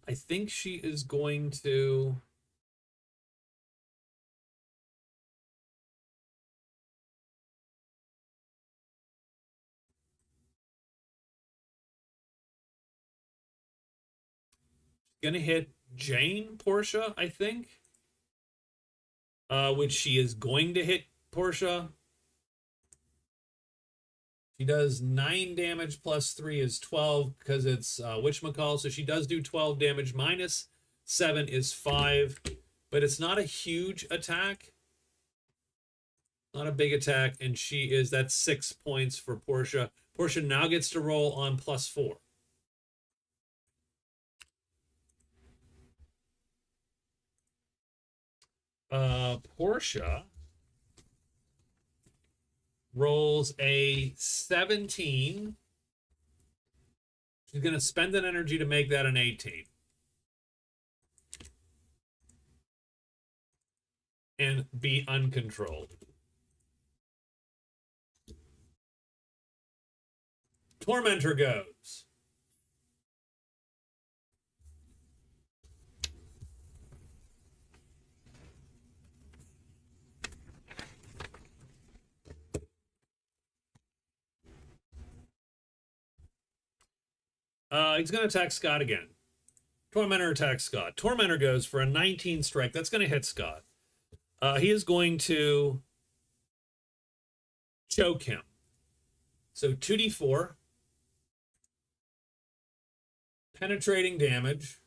I think she is going to. Gonna hit Jane Portia, I think. Which she is going to hit Portia. She does 9 damage plus 3 is 12 because it's whatchamacall. So she does do 12 damage minus 7 is 5. But it's not a huge attack. Not a big attack. And that's 6 points for Portia. Portia now gets to roll on plus 4. Portia rolls a 17. She's going to spend an energy to make that an 18. And be uncontrolled. Tormentor goes. He's going to attack Scott again. Tormentor attacks Scott. Tormentor goes for a 19 strike. That's going to hit Scott. He is going to choke him. So 2d4. Penetrating damage.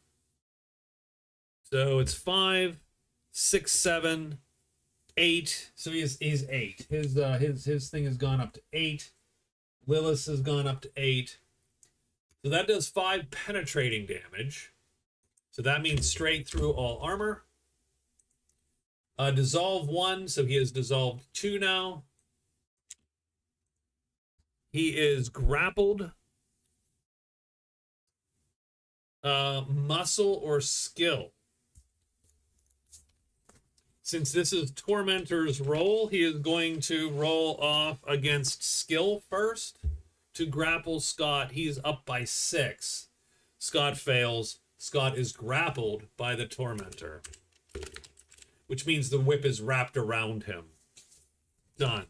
So it's 5, 6, 7, 8. So he's 8. His thing has gone up to 8. Lilith has gone up to 8. So that does 5 penetrating damage. So that means straight through all armor. Dissolve 1, so he has dissolved 2 now. He is grappled. Muscle or skill. Since this is Tormentor's roll, he is going to roll off against skill first to grapple Scott. He's up by 6. Scott fails. Scott is grappled by the Tormentor, which means the whip is wrapped around him. Done.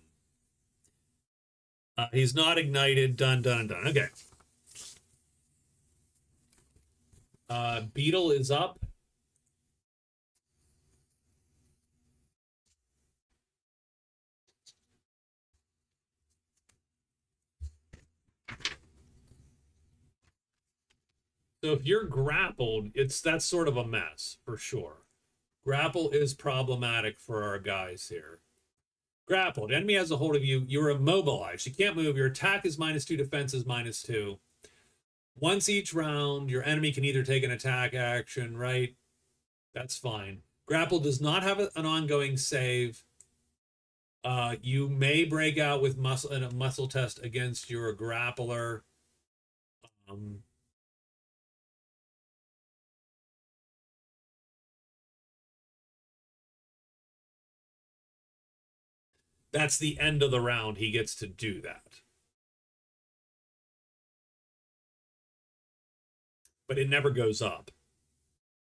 He's not ignited. Done. Okay. Beetle is up. So if you're grappled, that's sort of a mess for sure. Grapple is problematic for our guys here. Grappled. Enemy has a hold of you. You're immobilized. You can't move. Your attack is -2, defense is -2. Once each round, your enemy can either take an attack action, right? That's fine. Grapple does not have an ongoing save. You may break out with muscle in a muscle test against your grappler. Um, that's the end of the round. He gets to do that. But it never goes up.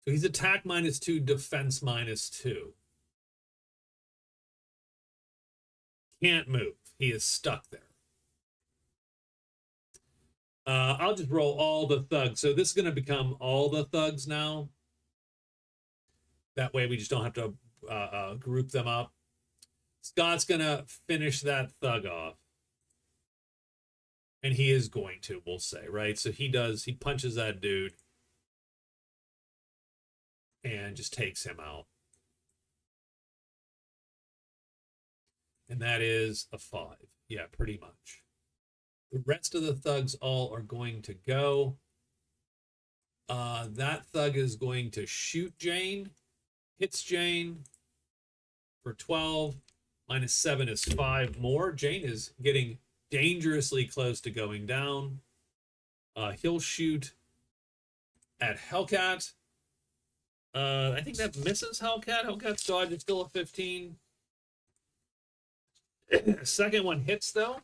So he's attack -2, defense -2. Can't move. He is stuck there. I'll just roll all the thugs. So this is going to become all the thugs now. That way we just don't have to group them up. Scott's going to finish that thug off. And he is going to, we'll say, right? So he punches that dude and just takes him out. And that is a 5. Yeah, pretty much. The rest of the thugs all are going to go. That thug is going to shoot Jane. Hits Jane for 12. -7 is 5 more. Jane is getting dangerously close to going down. He'll shoot at Hellcat. I think that misses Hellcat. Hellcat's dodge is still a 15. Second one hits, though.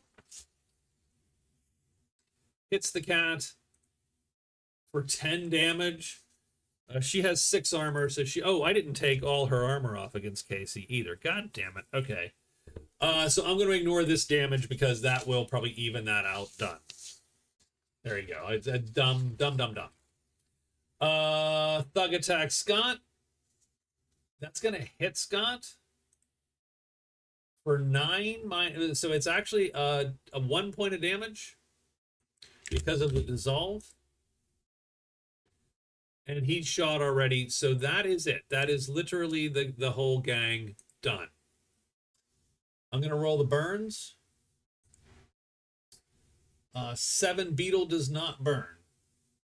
Hits the cat for 10 damage. She has 6 armor, so I didn't take all her armor off against Casey either. God damn it. Okay. So I'm going to ignore this damage because that will probably even that out. Done. There you go. It's a dumb. Thug attack Scott. That's going to hit Scott for 9. So it's actually a 1 point of damage because of the dissolve. And he's shot already. So that is it. That is literally the whole gang done. I'm going to roll the burns. 7, Beetle does not burn.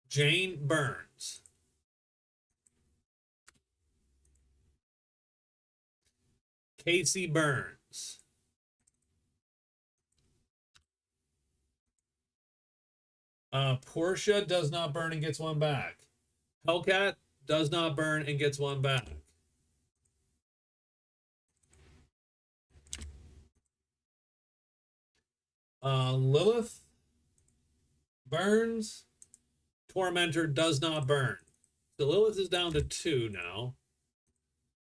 Jane burns. Casey burns. Portia does not burn and gets 1 back. Hellcat does not burn and gets 1 back. Lilith burns. Tormentor does not burn. So Lilith is down to 2 now.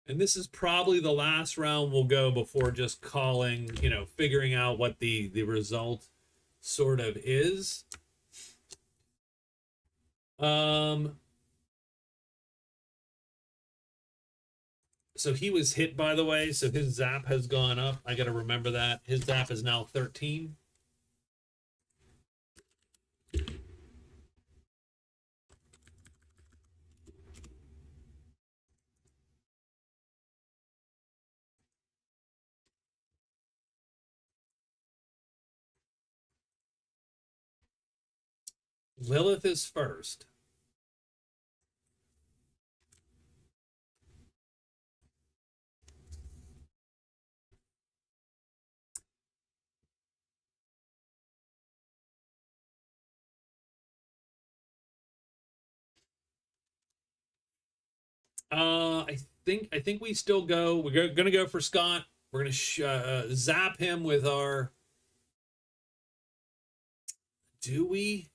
And this is probably the last round we'll go before just calling, figuring out what the result sort of is. So he was hit, by the way, so his zap has gone up. I got to remember that. His zap is now 13. Lilith is first. I think we still go. We're gonna go for Scott. We're gonna zap him with our. Do we?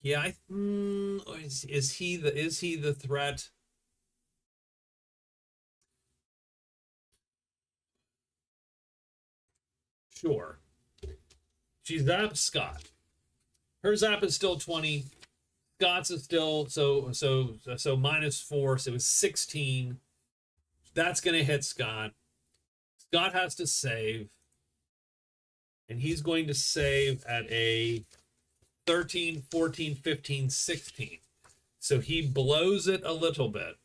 Yeah, is he the threat? Sure. She zaps Scott. Her zap is still 20. Scott's is still so -4, so it's 16. That's gonna hit Scott. Scott has to save. And he's going to save at a 13, 14, 15, 16. So he blows it a little bit.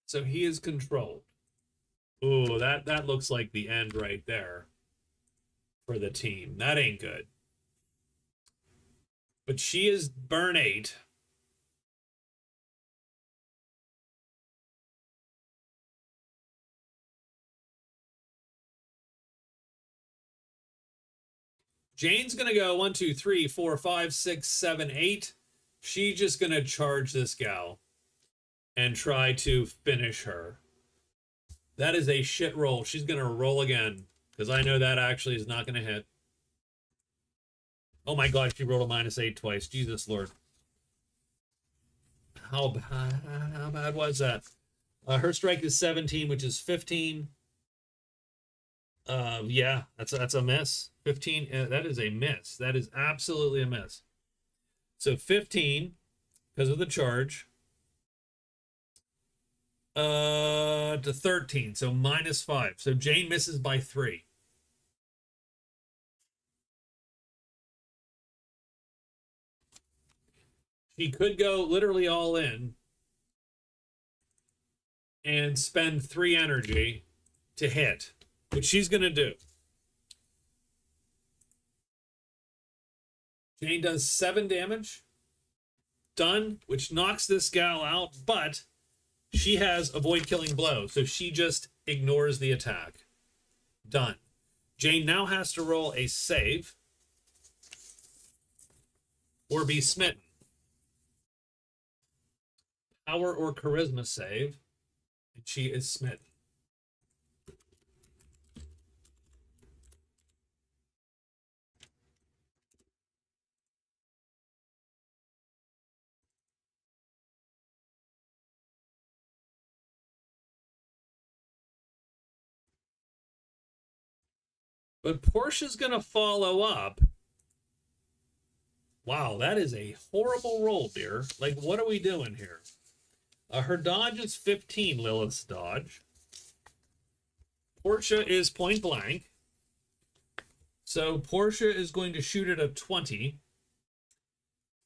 So he is controlled. Ooh, that looks like the end right there for the team. That ain't good. But she is burn 8. Jane's gonna go 1, 2, 3, 4, 5, 6, 7, 8. She's just gonna charge this gal and try to finish her. That is a shit roll. She's gonna roll again because I know that actually is not gonna hit. Oh my god, she rolled a -8 twice. Jesus Lord. How bad was that? Her strike is 17, which is 15. Yeah, that's a miss. 15. That is a miss. That is absolutely a miss. So 15 because of the charge. To 13, so -5. So Jane misses by 3. She could go literally all in and spend 3 energy to hit, which she's gonna do. Jane does 7 damage. Done, which knocks this gal out, but she has avoid killing blow, so she just ignores the attack. Done. Jane now has to roll a save or be smitten. Power or charisma save, and she is smitten. But Portia's going to follow up. Wow, that is a horrible roll, dear. Like, what are we doing here? Her dodge is 15, Lilith's dodge. Portia is point blank. So Portia is going to shoot at a 20.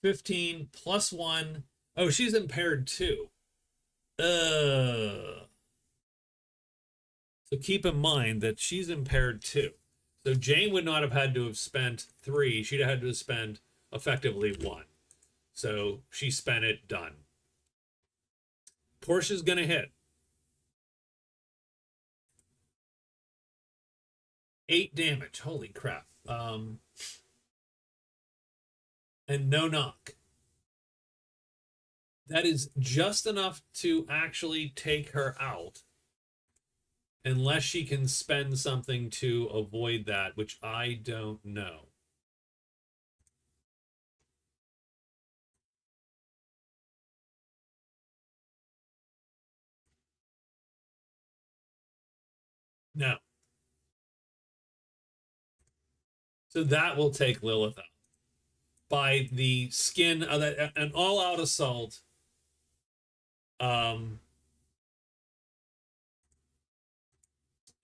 15 plus 1. Oh, she's impaired too. So keep in mind that she's impaired too. So Jane would not have had to have spent 3. She'd have had to have spent effectively 1. So she spent it, done. Portia's going to hit. 8 damage. Holy crap. And no knock. That is just enough to actually take her out. Unless she can spend something to avoid that, which I don't know. No. So that will take Lilith out by the skin of that, an all-out assault.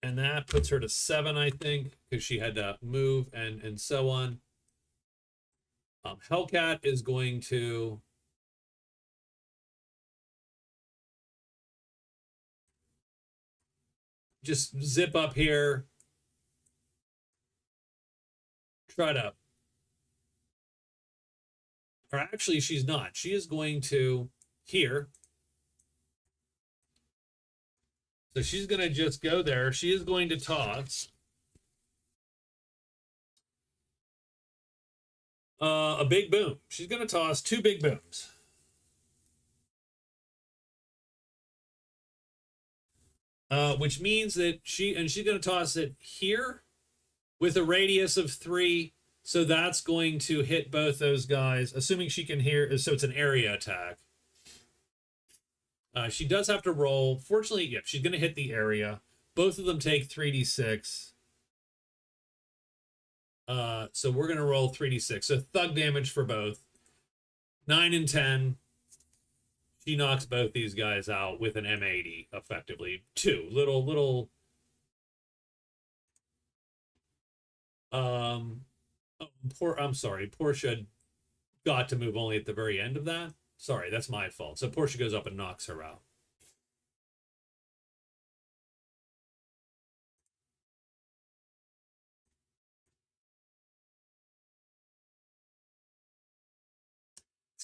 And that puts her to 7, I think, because she had to move and so on. Hellcat is going to just zip up here, try to, or actually she's not. She is going to here. So she's going to just go there. She is going to toss a big boom. She's going to toss 2 big booms. Which means that she's going to toss it here with a radius of 3. So that's going to hit both those guys, assuming she can hear. So it's an area attack. She does have to roll. Fortunately, yep, she's going to hit the area. Both of them take 3d6. So we're going to roll 3d6. So thug damage for both. 9 and 10. She knocks both these guys out with an M80, effectively. 2. Little. I'm sorry. Portia got to move only at the very end of that. Sorry, that's my fault. So Portia goes up and knocks her out.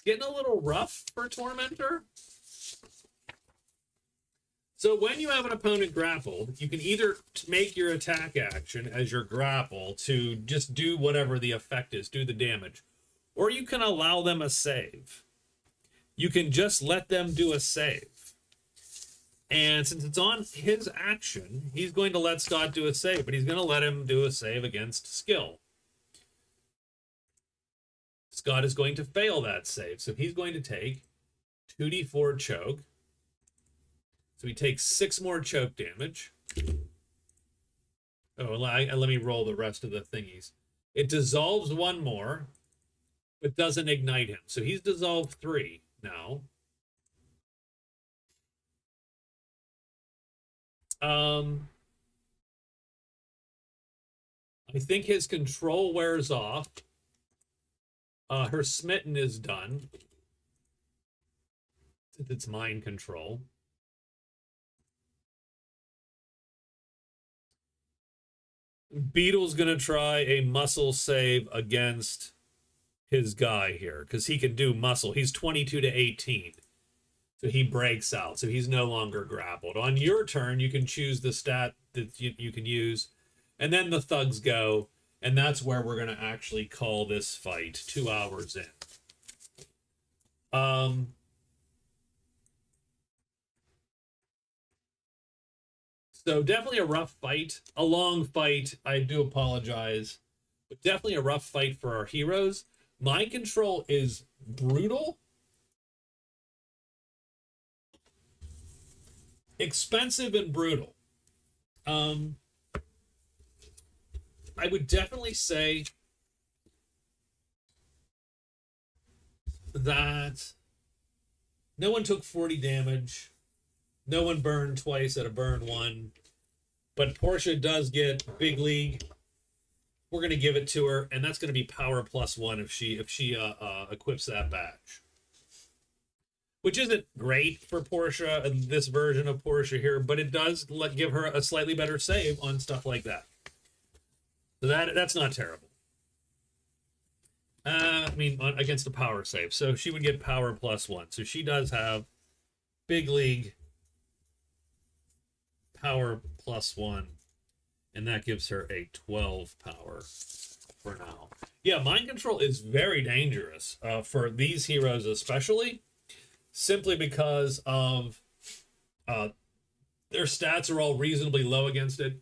getting a little rough for Tormentor. So when you have an opponent grappled, you can either make your attack action as your grapple to just do whatever the effect is, do the damage, or you can allow them a save. You can just let them do a save. And since it's on his action, he's going to let Scott do a save, but he's going to let him do a save against skill. Scott is going to fail that save, so he's going to take 2d4 choke. So he takes 6 more choke damage. Oh, let me roll the rest of the thingies. It dissolves 1 more, but doesn't ignite him. So he's dissolved 3 now. I think his control wears off. Her smitten is done. It's mind control. Beetle's going to try a muscle save against his guy here because he can do muscle. He's 22 to 18. So he breaks out. So he's no longer grappled. On your turn, you can choose the stat that you can use. And then the thugs go. And that's where we're going to actually call this fight 2 hours in. So definitely a rough fight. A long fight. I do apologize. But definitely a rough fight for our heroes. Mind control is brutal. Expensive and brutal. I would definitely say that no one took 40 damage. No one burned twice at a burn 1. But Portia does get big league. We're going to give it to her, and that's going to be power +1 if she equips that badge. Which isn't great for Portia, this version of Portia here, but it does give her a slightly better save on stuff like that. So that's not terrible. Against a power save. So she would get power +1. So she does have big league, power +1, and that gives her a 12 power for now. Yeah, mind control is very dangerous for these heroes especially, simply because of their stats are all reasonably low against it.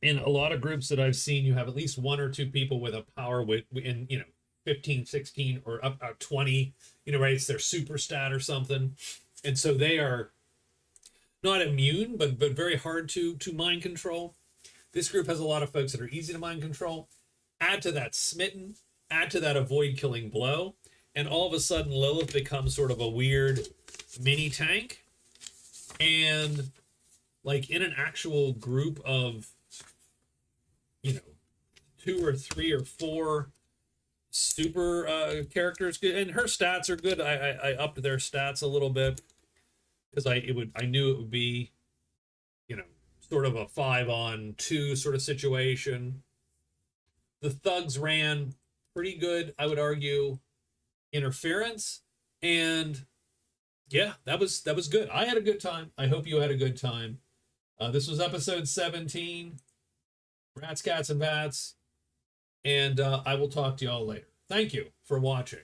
In a lot of groups that I've seen, you have at least 1 or 2 people with a power in 15, 16, or up 20. Right? It's their super stat or something, and so they are not immune, but very hard to mind control. This group has a lot of folks that are easy to mind control. Add to that smitten, add to that avoid killing blow, and all of a sudden Lilith becomes sort of a weird mini tank. And like in an actual group of 2 or 3 or 4 super characters, and her stats are good. I upped their stats a little bit because I knew it would be sort of a 5-on-2 sort of situation. The thugs ran pretty good, I would argue, interference, and yeah, that was good. I had a good time. I hope you had a good time. This was episode 17. Rats, Cats, and Vats. And I will talk to y'all later. Thank you for watching.